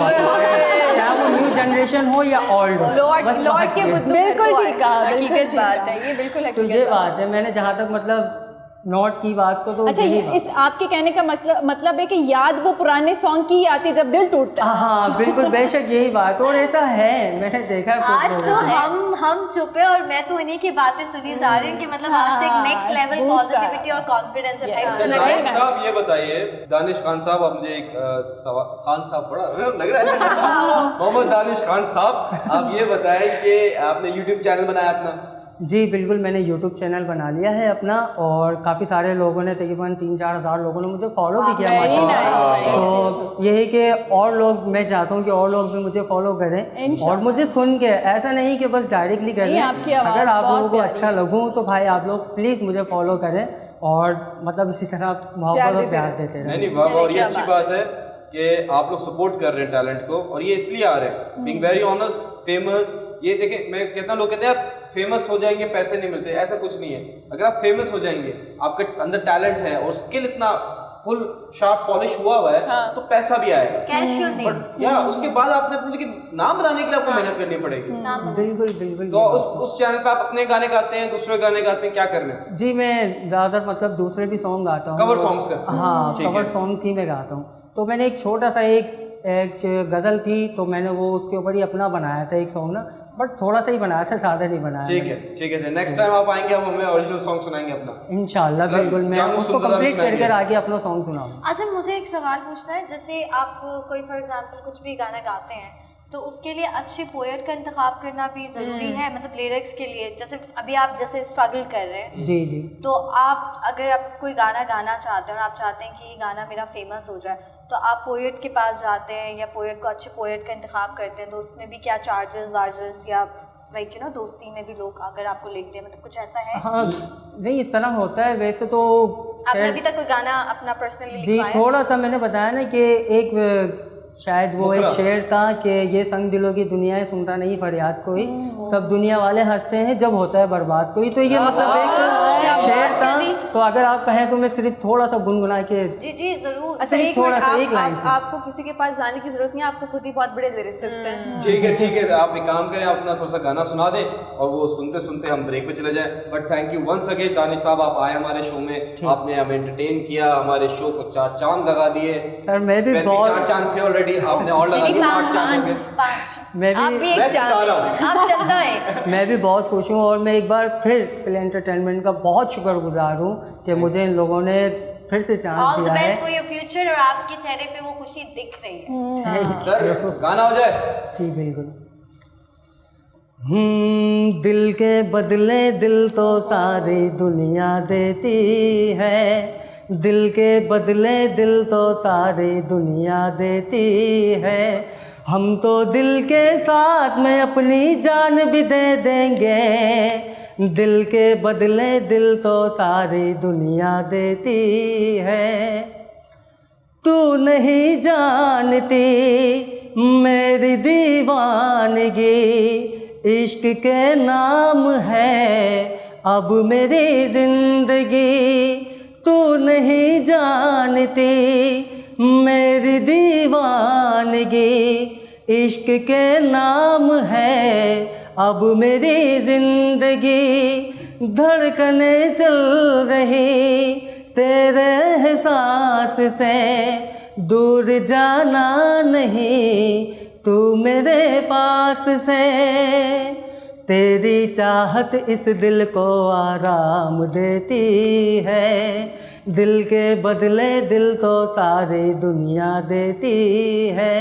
चाहे वो न्यू जनरेशन हो या ओल्ड हो। लॉर्ड के बुद्धू बिल्कुल ठीक कहा, हकीकत बात है ये, बिल्कुल तो हकीकत ये बात बात है, मैंने जहाँ तक मतलब नोट की बात को तो अच्छा, यही ये बात। इस आपके कहने का मतलब है कि याद वो पुराने सॉन्ग की आती जब दिल टूटता है। हाँ बिल्कुल, बेशक यही बात, और ऐसा है, मैंने देखा है कुछ आज लोगों तो को। हम चुप है और मैं तो इन्हीं की बातें सुनी जा रही हूँ कि मतलब आज तो एक नेक्स्ट लेवल boost पॉजिटिविटी और कॉन्फिडेंस है भाई। Yeah. मुझे अच्छा, लग रहा दानिश है साहब ये बताइए, दानिश खान साहब, आप मुझे एक सवाल, खान साहब बड़ा लग रहा है मोहम्मद दानिश खान साहब, आप ये बताएं कि आपने YouTube चैनल बनाया अपना? जी बिल्कुल, मैंने YouTube चैनल बना लिया है अपना, और काफ़ी सारे लोगों ने, तकरीबन 3-4 हज़ार लोगों ने मुझे फॉलो भी किया very माशाल्लाह। nice. तो यही कि और लोग, मैं चाहता हूँ कि और लोग भी मुझे फॉलो करें और मुझे सुन के, ऐसा नहीं कि बस डायरेक्टली नहीं, करें, आपकी आवाज़ अगर आप बहुत लोगों को प्यारी अच्छा लगूँ तो भाई आप लोग प्लीज़ मुझे फॉलो करें और मतलब इसी तरह मोहब्बत और प्यार देते रहें। नहीं वाह, और ये अच्छी बात है कि आप लोग सपोर्ट कर रहे हैं टैलेंट को, और ये इसलिए आ रहे हैं बीइंग वेरी ऑनेस्ट, फेमस। ये देखें, मैं कहता हूँ, लोग कहते हैं यार फेमस हो जाएंगे पैसे नहीं मिलते, ऐसा कुछ नहीं है। अगर आप फेमस हो जाएंगे, आपके अंदर टैलेंट है और स्किल इतना फुल शार्प पॉलिश हुआ हुआ है, तो पैसा भी आएगा। कैश योर नेम, बट या उसके बाद आपने अपने लेकिन नाम बनाने के लिए आपको मेहनत करनी पड़ेगी। बिल्कुल बिल्कुल। तो उस चैनल पे आप अपने गाने गाते हैं, दूसरे गाने गाते हैं, क्या कर रहे हैं? जी मैं ज़्यादातर मतलब दूसरे भी सॉन्ग गाता हूँ, कवर सॉन्ग्स का? हाँ ठीक कवर है। सॉन्ग की मैं गाता हूँ। तो मैंने एक छोटा सा एक गज़ल थी, तो मैंने वो उसके ऊपर ही अपना बनाया था एक सॉन्ग ना, बट थोड़ा सा ही बनाया था, ज़्यादा नहीं बनाया। ठीक है, नेक्स्ट टाइम आप आएंगे, आप हमें ओरिजिनल सॉन्ग सुनाएंगे अपना। इंशाल्लाह प्लस बिल्कुल, मैं जानू उसको सुन जरा भी कंप्लीट सुनाएंगे। करके आगे अपना सॉन्ग सुनाऊँ। अच्छा मुझे एक सवाल पूछना है, जैसे आप कोई फॉर एग्जांपल कुछ भी गाना गाते हैं तो उसके लिए अच्छे पोएट का इंतखाब करना भी ज़रूरी है, मतलब लिरिक्स के लिए। जैसे अभी आप जैसे स्ट्रगल कर रहे हैं, जी जी। तो आप अगर आप कोई गाना गाना चाहते हैं और आप चाहते हैं कि ये गाना मेरा फेमस हो जाए, तो आप पोएट के पास जाते हैं या पोएट को, अच्छे पोएट का इंतखाब करते हैं, तो उसमें भी क्या चार्जेस वार्जेस, या लाइक यू नो दोस्ती में भी लोग अगर आपको लिखते हैं, मतलब कुछ ऐसा है? हाँ नहीं, इस तरह होता है वैसे तो। आपने अभी तक कोई गाना अपना पर्सनली जी लिखवाया? थोड़ा सा मैंने बताया ना कि एक शायद वो एक शेर था कि ये संग दिलों की दुनिया है, सुनता नहीं फरियाद कोई, सब दुनिया वाले हंसते हैं जब होता है बर्बाद कोई। तो ये मतलब एक शेर था, तो अगर आप कहें तो मैं सिर्फ थोड़ा सा गुनगुना के। जी जी जरूर। अच्छा एक थोड़ा मिनट, सा एक लाइन से। आपको किसी के पास जाने की जरूरत नहीं है, आप तो खुद ही बहुत बड़े लिरिसिस्ट हैं। ठीक है, आप एक काम करें, आप अपना थोड़ा सा गाना सुना दें और वो सुनते सुनते हम ब्रेक पे चले जाएं। But thank you once again Danish sahab, आप आए हमारे शो में, आपने हमें एंटरटेन किया, हमारे शो को 4 चांद लगा दिए। सर मैं भी वैसे 4 चांद थे ऑलरेडी, आपने और लगा दिए 5 चांद हो गए। 5 मैं आप भी एक मैं सिखा चांद रहा हैं, आप चंदा है। मैं भी बहुत खुश हूँ, और मैं एक बार फिर प्ले एंटरटेनमेंट का बहुत शुक्रगुजार हूँ कि मुझे इन लोगों ने फिर से चांस ऑल द दिया है। बेस्ट फॉर योर फ्यूचर, और आपके चेहरे पे वो खुशी दिख रही है। सर गाना हो जाए। ठीक बिल्कुल। दिल के बदले दिल तो सारी दुनिया देती है, दिल के बदले दिल तो सारी दुनिया देती है, हम तो दिल के साथ में अपनी जान भी दे देंगे, दिल के बदले दिल तो सारी दुनिया देती है। तू नहीं जानती मेरी दीवानगी, इश्क के नाम है अब मेरी जिंदगी। तू नहीं जानती मेरी दीवानगी, इश्क के नाम है अब मेरी जिंदगी। धड़कने चल रही तेरे एहसास से, दूर जाना नहीं तू मेरे पास से। तेरी चाहत इस दिल को आराम देती है, दिल के बदले दिल तो सारी दुनिया देती है,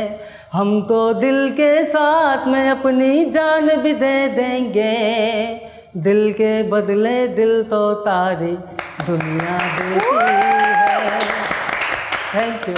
हम तो दिल के साथ में अपनी जान भी दे देंगे, दिल के बदले दिल तो सारी दुनिया देती है। Thank you.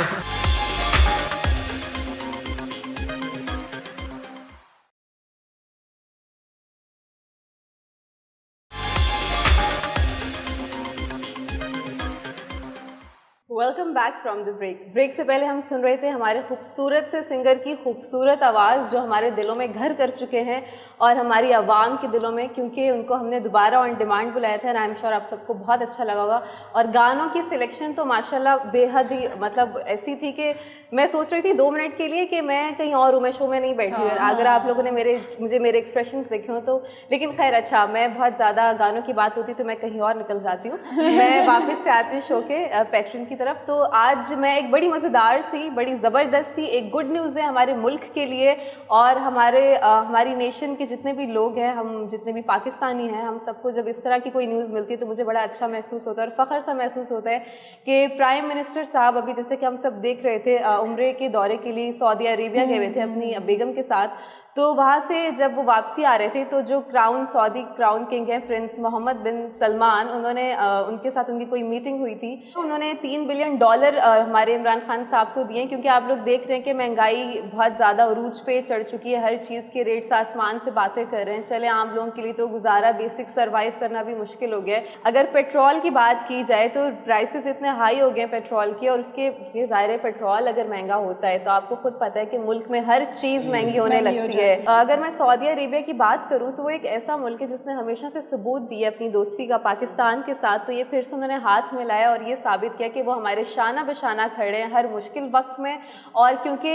Welcome back from the break से पहले हम सुन रहे थे हमारे खूबसूरत से सिंगर की खूबसूरत आवाज़ जो हमारे दिलों में घर कर चुके हैं और हमारी आवाम के दिलों में, क्योंकि उनको हमने दोबारा ऑन डिमांड बुलाया था। एंड आई एम श्योर आप सबको बहुत अच्छा लगा होगा। और गानों की सिलेक्शन तो माशाल्लाह बेहद ही मतलब ऐसी थी कि मैं सोच रही थी 2 मिनट के लिए कि मैं कहीं और हूँ, मैं शो में नहीं बैठी हूँ। अगर आप लोगों ने मुझे मेरे एक्सप्रेशंस देखे हो तो, लेकिन खैर अच्छा, मैं बहुत ज़्यादा गानों की बात होती तो मैं कहीं और निकल जाती हूँ। मैं वापस से आती हूँ शो के पैट्रन की तरफ। तो आज मैं एक बड़ी मज़ेदार सी, बड़ी ज़बरदस्त सी एक गुड न्यूज़ है हमारे मुल्क के लिए और हमारी नेशन के जितने भी लोग हैं, हम जितने भी पाकिस्तानी हैं, हम सबको जब इस तरह की कोई न्यूज़ मिलती है तो मुझे बड़ा अच्छा महसूस होता है और फ़ख्र सा महसूस होता है कि प्राइम मिनिस्टर साहब अभी जैसे कि हम सब देख रहे थे उम्रे के दौरे के लिए सऊदी अरेबिया गए हुए थे अपनी बेगम के साथ। तो वहाँ से जब वो वापसी आ रहे थे तो जो सऊदी क्राउन किंग है प्रिंस मोहम्मद बिन सलमान, उन्होंने उनके साथ उनकी कोई मीटिंग हुई थी। उन्होंने $3 बिलियन हमारे इमरान खान साहब को दिए, क्योंकि आप लोग देख रहे हैं कि महंगाई बहुत ज़्यादा उरूज पे चढ़ चुकी है, हर चीज़ के रेट्स आसमान से बातें कर रहे हैं। चले आम लोगों के लिए तो गुजारा, बेसिक सर्वाइव करना भी मुश्किल हो गया है। अगर पेट्रोल की बात की जाए तो प्राइसेस इतने हाई हो गए हैं पेट्रोल की, और उसके ज़ाहिर है पेट्रोल अगर महंगा होता है तो आपको खुद पता है कि मुल्क में हर चीज़ महंगी होने लगती है। अगर मैं सऊदी अरेबिया की बात करूं तो वो एक ऐसा मुल्क है जिसने हमेशा से सबूत दिया अपनी दोस्ती का पाकिस्तान के साथ। तो ये फिर से उन्होंने हाथ मिलाया और ये साबित किया कि वो हमारे शाना बशाना खड़े हैं हर मुश्किल वक्त में। और क्योंकि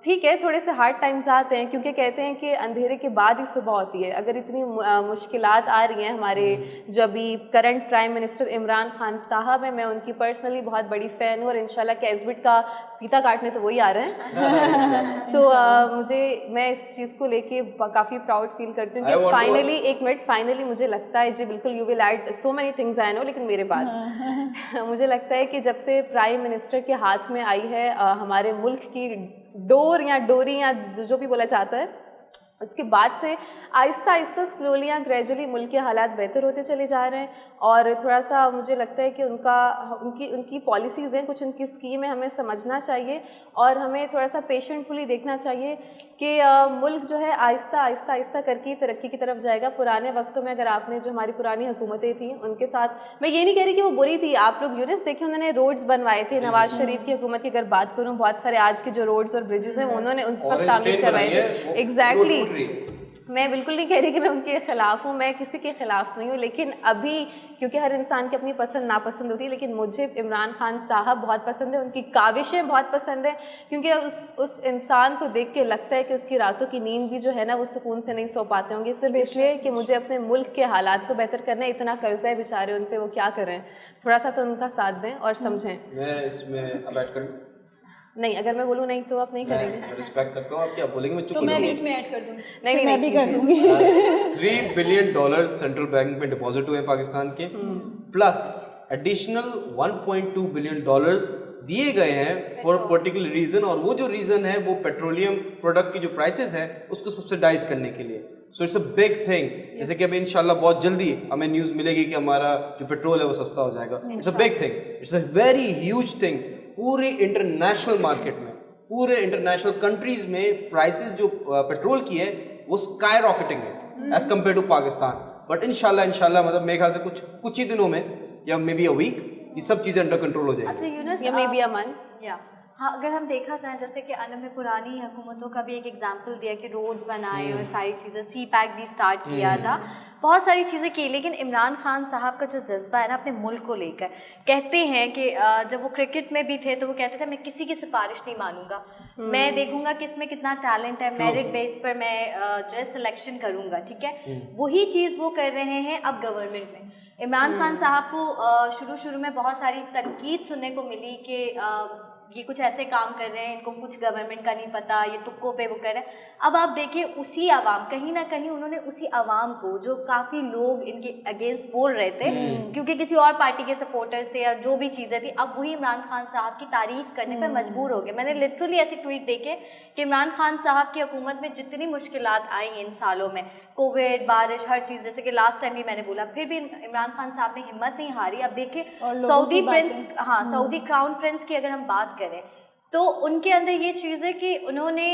ठीक है, थोड़े से हार्ड टाइम्स आते हैं, क्योंकि कहते हैं कि अंधेरे के बाद ही सुबह होती है। अगर इतनी मुश्किलात आ रही हैं, हमारे जो अभी current prime minister Imran Khan साहब हैं, मैं उनकी पर्सनली बहुत बड़ी फ़ैन हूँ और इंशाल्लाह कैसबिट का फीता काटने तो वही आ रहे हैं। तो मैं इस चीज़ को लेके काफ़ी प्राउड फील करती हूँ कि फाइनली मुझे लगता है जी बिल्कुल, you will add so many things I know, लेकिन मेरे बाद मुझे लगता है कि जब से प्राइम मिनिस्टर के हाथ में आई है हमारे मुल्क की डोरी या जो भी बोला जाता है, उसके बाद से आहिस्ता आहिस्ता स्लोली या ग्रेजुअली मुल्क के हालात बेहतर होते चले जा रहे हैं। और थोड़ा सा मुझे लगता है कि उनकी पॉलिसीज़ हैं, कुछ उनकी स्कीम है, हमें समझना चाहिए और हमें थोड़ा सा पेशेंटफुली देखना चाहिए कि मुल्क जो है आहिस्ता आहिस्ता करके तरक्की की तरफ जाएगा। पुराने वक्तों में अगर आपने जो हमारी पुरानी हुकूमतें थी उनके साथ, मैं ये नहीं कह रही कि वो बुरी थी, आप लोग यूनिस देखे, उन्होंने रोड्स बनवाए थे। नवाज शरीफ की हुकूमत की अगर बात करूँ, बहुत सारे आज के जो रोड्स और ब्रिजेस हैं उन्होंने उस वक्त तामीर करवाए थे। एग्जैक्टली, मैं बिल्कुल नहीं कह रही कि मैं उनके ख़िलाफ़ हूँ, मैं किसी के ख़िलाफ़ नहीं हूँ, लेकिन अभी क्योंकि हर इंसान की अपनी पसंद नापसंद होती है, लेकिन मुझे इमरान खान साहब बहुत पसंद है, उनकी काविशें बहुत पसंद है, क्योंकि उस इंसान को देख के लगता है कि उसकी रातों की नींद भी जो है ना वो सुकून से नहीं सो पाते होंगे, सिर्फ इसलिए कि मुझे अपने मुल्क के हालात को बेहतर करना है। इतना कर्जा है बेचारे उन पर, वो क्या करें, थोड़ा सा तो उनका साथ दें और समझें। मैं इसमें अब ऐड करूं? नहीं, अगर मैं बोलूँ नहीं तो आप नहीं करेंगे। रिस्पेक्ट करता हूँ, आप क्या बोलेंगे मैं चुप तो मैं बीच में ऐड कर दूँ? नहीं, मैं भी कर दूंगी। $3 बिलियन सेंट्रल बैंक में डिपॉजिट हुए पाकिस्तान के, प्लस एडिशनल $1.2 बिलियन दिए गए हैं फॉर पर्टिकुलर रीजन, और वो जो रीजन है वो पेट्रोलियम प्रोडक्ट की जो प्राइसेस है उसको सब्सिडाइज करने के लिए। So it's a big thing. जैसे कि अभी इंशाल्लाह बहुत जल्दी हमें न्यूज़ मिलेगी कि हमारा जो पेट्रोल है वो सस्ता हो जाएगा। It's a big thing, it's a very huge thing. पूरे इंटरनेशनल मार्केट में, पूरे इंटरनेशनल कंट्रीज में प्राइसेस जो पेट्रोल की है वो स्काई रॉकेटिंग है as compare to Pakistan. But इंशाल्लाह मतलब मेरे ख्याल से कुछ ही दिनों में या मे बी अ वीक ये सब चीज़ें अंडर कंट्रोल हो जाएगी। अच्छा यूनिस, या मे बी अ मंथ। या हाँ, अगर हम देखा जाए जैसे कि अनु में पुरानी हुकूमतों का भी एक एग्जाम्पल दिया कि रोड्स बनाए और सारी चीज़ें, सी पैक भी स्टार्ट किया था, बहुत सारी चीज़ें की, लेकिन इमरान खान साहब का जो जज्बा है ना अपने मुल्क को लेकर, कहते हैं कि जब वो क्रिकेट में भी थे तो वो कहते थे मैं किसी की सिफारिश नहीं मानूंगा, मैं देखूंगा कि इसमें कितना टैलेंट है, मेरिट बेस पर मैं जो है सिलेक्शन करूंगा। ठीक है, वही चीज़ वो कर रहे हैं अब गवर्नमेंट में। इमरान खान साहब को शुरू में बहुत सारी तनकीद सुनने को मिली कि ये कुछ ऐसे काम कर रहे हैं, इनको कुछ गवर्नमेंट का नहीं पता, ये तुक्कों पे वो कर रहे हैं। अब आप देखिए उसी आवाम, कहीं ना कहीं उन्होंने उसी आवाम को, जो काफ़ी लोग इनके अगेंस्ट बोल रहे थे क्योंकि किसी और पार्टी के सपोर्टर्स थे या जो भी चीज़ें थी, अब वही इमरान खान साहब की तारीफ करने पर मजबूर हो गए। मैंने लिटरली ऐसे ट्वीट देखे कि इमरान खान साहब की हुकूमत में जितनी मुश्किलात आई इन सालों में, कोविड, बारिश, हर चीज़, जैसे कि लास्ट टाइम भी मैंने बोला, फिर भी इमरान खान साहब ने हिम्मत नहीं हारी। अब देखिए सऊदी प्रिंस, हाँ सऊदी क्राउन प्रिंस की अगर हम बात करें, तो उनके अंदर ये चीज़ है कि उन्होंने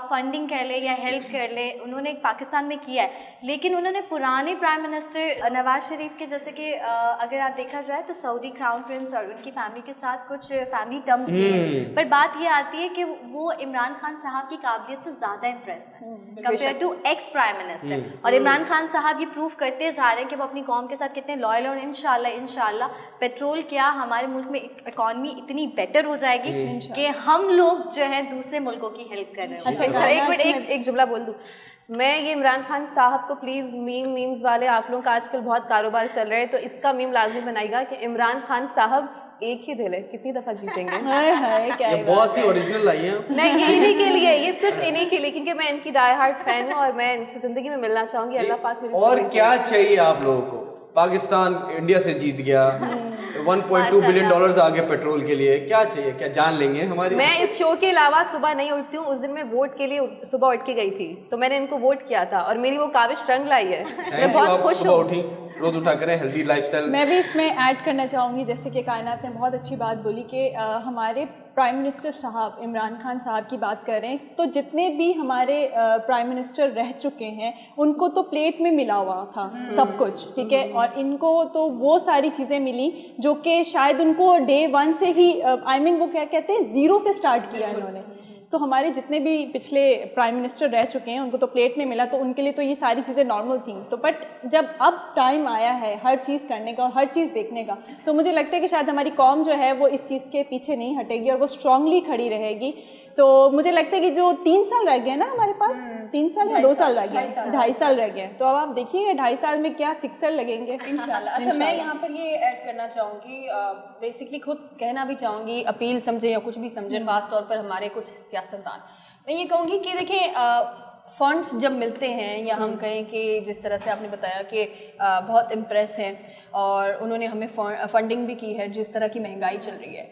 फंडिंग कर ले या हेल्प कर ले, उन्होंने पाकिस्तान में किया है, लेकिन उन्होंने पुराने प्राइम मिनिस्टर नवाज शरीफ के, जैसे कि अगर आप देखा जाए तो सऊदी क्राउन प्रिंस और उनकी फैमिली के साथ कुछ फैमिली टर्म्स भी हैं, पर बात ये आती है कि वो इमरान खान साहब की काबिलियत से ज़्यादा इम्प्रेस है compare to ex prime minister. और इमरान खान साहब ये प्रूव करते जा रहे हैं कि वो अपनी कौम के साथ कितने लॉयल, और इंशाल्लाह पेट्रोल क्या, हमारे मुल्क में इकॉनमी इतनी बेटर हो जाएगी कि हम लोग जो है दूसरे मुल्कों की हेल्प कर रहे हैं। अच्छा, एक मिनट, एक जुमला बोल दूं मैं। ये इमरान खान साहब को प्लीज़ मीम्स वाले, आप लोगों का आजकल बहुत कारोबार चल रहा है, तो इसका मीम लाजमी बनाएगा कि इमरान खान साहब एक ही दिल है, कितनी दफ़ा जीतेंगे। क्या ये बहुत ही ओरिजिनल आई है। नहीं, ये इन्हीं के लिए, ये सिर्फ इन्हीं के लिए, क्योंकि मैं इनकी डाई हार्ट फैन हूँ और मैं इनसे ज़िंदगी में मिलना चाहूँगी। अल्लाह पाक मेरी और क्या चाहिए आप लोगों को? पाकिस्तान इंडिया से जीत गया, 1.2 बिलियन डॉलर्स आ गए पेट्रोल के लिए, क्या चाहिए? क्या जान लेंगे हमारी? मैं इस शो के अलावा सुबह नहीं उठती हूँ। उस दिन मैं वोट के लिए सुबह उठ के गई थी, तो मैंने इनको वोट किया था और मेरी वो काविश रंग लाई है। मैं बहुत खुश सुबह हूँ। उठी, रोज उठा करें, हेल्दी लाइफस्टाइल। मैं भी इसमें ऐड करना चाहूँगी, जैसे कि कायनात ने बहुत अच्छी बात बोली कि हमारे प्राइम मिनिस्टर साहब इमरान खान साहब की बात करें तो जितने भी हमारे प्राइम मिनिस्टर रह चुके हैं उनको तो प्लेट में मिला हुआ था सब कुछ, ठीक है, और इनको तो वो सारी चीज़ें मिली जो कि शायद उनको डे 1 से ही वो क्या कहते हैं, ज़ीरो से स्टार्ट किया इन्होंने। तो हमारे जितने भी पिछले प्राइम मिनिस्टर रह चुके हैं उनको तो प्लेट में मिला, तो उनके लिए तो ये सारी चीज़ें नॉर्मल थी। तो बट जब अब टाइम आया है हर चीज़ करने का और हर चीज़ देखने का, तो मुझे लगता है कि शायद हमारी कौम जो है वो इस चीज़ के पीछे नहीं हटेगी और वो स्ट्रांगली खड़ी रहेगी। तो मुझे लगता है कि जो 3 साल रह गए ना हमारे पास, 3 साल या 2 साल रह गए, 2.5 साल रह गए, तो अब आप देखिए 2.5 साल में क्या सिक्सर लगेंगे इंशाल्लाह। अच्छा, मैं यहाँ पर ये ऐड करना चाहूँगी, बेसिकली खुद कहना भी चाहूँगी, अपील समझे या कुछ भी समझे, ख़ास तौर पर हमारे कुछ सियासतदान, मैं ये कहूँगी कि देखें, फंड्स जब मिलते हैं या हम कहें कि जिस तरह से आपने बताया कि बहुत इम्प्रेस हैं और उन्होंने हमें फंडिंग भी की है, जिस तरह की महंगाई चल रही है,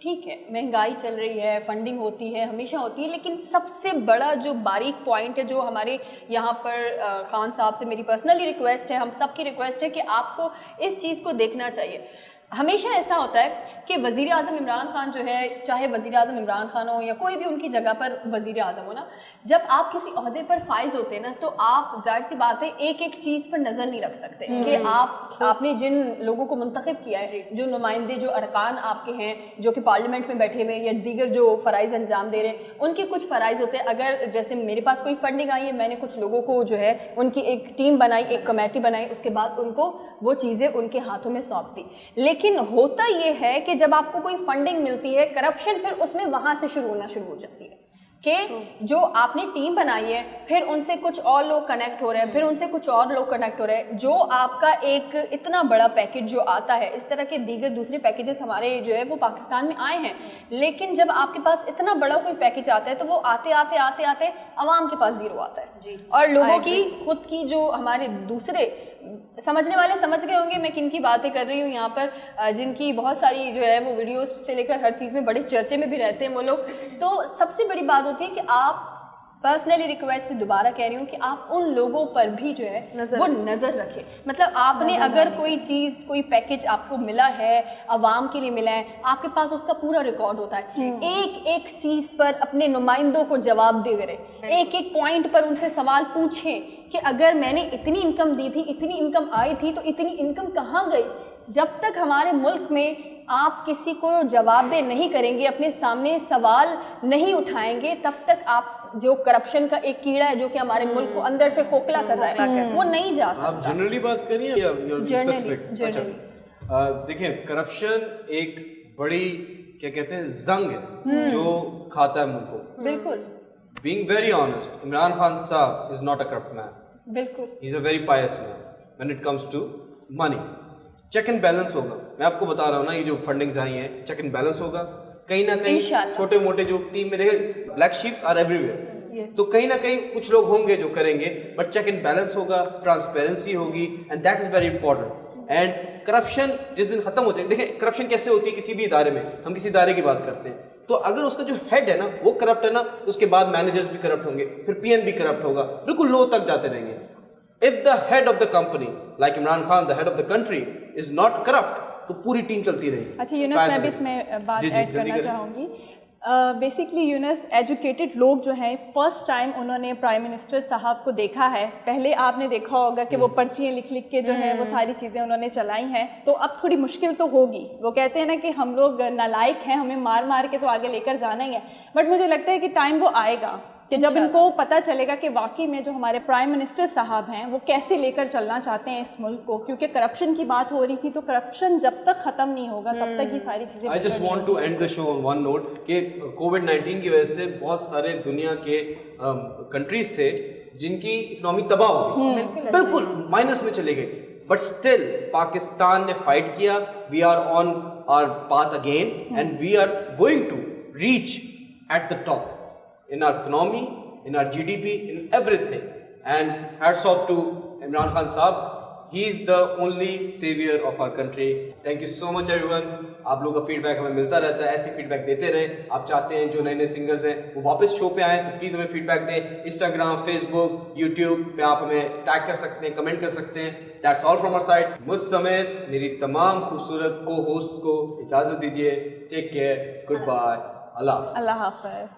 ठीक है, महंगाई चल रही है, फंडिंग होती है, हमेशा होती है, लेकिन सबसे बड़ा जो बारीक पॉइंट है जो हमारे यहाँ पर खान साहब से मेरी पर्सनली रिक्वेस्ट है, हम सब की रिक्वेस्ट है कि आपको इस चीज़ को देखना चाहिए। हमेशा ऐसा होता है कि वज़ीर आज़म इमरान खान जो है, चाहे वज़ीर आज़म इमरान खान हो या कोई भी उनकी जगह पर वज़ीर आज़म हो ना, जब आप किसी ओहदे पर फाइज होते हैं ना, तो आप जाहिर सी बात है एक एक चीज़ पर नज़र नहीं रख सकते कि आपने जिन लोगों को मुंतखब किया है, जो नुमाइंदे, जो अरकान आपके हैं, जो कि पार्लियामेंट में बैठे हुए या दीगर जो फ़राइज़ अंजाम दे रहे हैं, उनके कुछ फ़राइज़ होते हैं। अगर जैसे मेरे पास कोई फंडिंग आई है, मैंने कुछ लोगों को जो है उनकी एक टीम बनाई, एक कमेटी बनाई, उसके बाद उनको वो चीज़ें उनके हाथों में सौंप दी। लेकिन होता ये है कि जब आपको कोई फंडिंग मिलती है, करप्शन फिर उसमें वहाँ से शुरू होना शुरू हो जाती है कि जो आपने टीम बनाई है, फिर उनसे कुछ और लोग कनेक्ट हो रहे हैं, फिर उनसे कुछ और लोग कनेक्ट हो रहे हैं, जो आपका एक इतना बड़ा पैकेज जो आता है, इस तरह के दीगर दूसरे पैकेजेस हमारे जो है वो पाकिस्तान में आए हैं, लेकिन जब आपके पास इतना बड़ा कोई पैकेज आता है तो वो आते आते आवाम के पास ज़ीरो आता है और लोगों की खुद की जो हमारे दूसरे समझने वाले समझ गए होंगे मैं किन की बातें कर रही हूँ यहाँ पर, जिनकी बहुत सारी जो है वो वीडियोस से लेकर हर चीज़ में बड़े चर्चे में भी रहते हैं वो लोग। तो सबसे बड़ी बात होती है कि आप, पर्सनली रिक्वेस्ट दोबारा कह रही हूँ कि आप उन लोगों पर भी जो है वो नज़र रखें। मतलब आपने अगर कोई चीज़, कोई पैकेज आपको मिला है, आवाम के लिए मिला है, आपके पास उसका पूरा रिकॉर्ड होता है, एक एक चीज़ पर अपने नुमाइंदों को जवाब दे करें, एक एक पॉइंट पर उनसे सवाल पूछें कि अगर मैंने इतनी इनकम दी थी, इतनी इनकम आई थी, तो इतनी इनकम कहाँ गई। जब तक हमारे मुल्क में आप किसी को जवाबदेह नहीं करेंगे, अपने सामने सवाल नहीं उठाएंगे, तब तक आप जो करप्शन का एक कीड़ा है जो कि हमारे मुल्क को अंदर से खोखला कर रहा है, वो नहीं जा सकता। आप जनरली बात करिए या स्पेसिफिक? अच्छा, देखिए, करप्शन एक बड़ी क्या कहते हैं जंग है जो खाता है मुल्क को। बिल्कुल, being very honest, Imran Khan साहब is not a corrupt man, बिल्कुल, he is a very pious man when it comes to money. Check and balance होगा, मैं आपको बता रहा हूँ ना, ये जो फंडिंग्स आई हैं, चेक एंड बैलेंस होगा। कहीं ना कहीं छोटे मोटे जो टीम में, देखे ब्लैक शीप्स आर एवरीवेयर, तो कहीं ना कहीं कुछ लोग होंगे जो करेंगे, बट चेक एंड बैलेंस होगा, ट्रांसपेरेंसी होगी, and that is very important. And corruption जिस दिन खत्म होते हैं, देखिए करप्शन कैसे होती है किसी भी इदारे में, हम किसी इदारे की बात करते हैं, तो अगर उसका जो हेड है ना वो करप्ट है ना, उसके बाद मैनेजर्स भी करप्ट होंगे, फिर पीएन भी करप्ट होगा, बिल्कुल लो तक जाते रहेंगे। If the head of the company, like Imran Khan, the head of the country, is not corrupt, तो पूरी टीम चलती रहेगी। अच्छा यूनुस, मैं भी इसमें बात ऐड करना चाहूँगी। बेसिकली यूनस एजुकेटेड लोग जो हैं फर्स्ट टाइम उन्होंने प्राइम मिनिस्टर साहब को देखा है। पहले आपने देखा होगा कि वो पर्चियाँ लिख लिख के जो है वो सारी चीज़ें उन्होंने चलाई हैं, तो अब थोड़ी मुश्किल तो होगी। वो कहते हैं ना कि हम लोग नालायक हैं, हमें मार मार के तो आगे लेकर जाना ही है, बट मुझे लगता है कि टाइम वो आएगा कि जब इनको पता चलेगा कि वाकई में जो हमारे प्राइम मिनिस्टर साहब हैं वो कैसे लेकर चलना चाहते हैं इस मुल्क को। क्योंकि करप्शन की बात हो रही थी, तो करप्शन जब तक ख़त्म नहीं होगा तब तक ये सारी चीज़ें। I just want to end the show on one note कि कोविड-19 की वजह से बहुत सारे दुनिया के कंट्रीज थे जिनकी इकोनॉमी तबाह हो गई, बिल्कुल माइनस में चले गए, बट स्टिल पाकिस्तान ने फाइट किया। We are on our path again and we are going to reach at the top in our economy, in our GDP, in everything. And hats off to Imran Khan Saab. He is the only savior of our country. Thank you so much everyone. आप लोगों का feedback हमें मिलता रहता है, ऐसे feedback देते रहें। आप चाहते हैं जो नए नए सिंगर्स हैं वो वापस शो पे आएँ तो प्लीज़ हमें फीडबैक दें। इंस्टाग्राम, फेसबुक, यूट्यूब पे आप हमें टैग कर सकते हैं, कमेंट कर सकते हैं। That's all from our side. मुझ समेत मेरी तमाम खूबसूरत को होस्ट को इजाज़त दीजिए। टेक केयर, गुड बाय, अल्लाह हाफ़िज़। अल्लाह हाफ़िज़।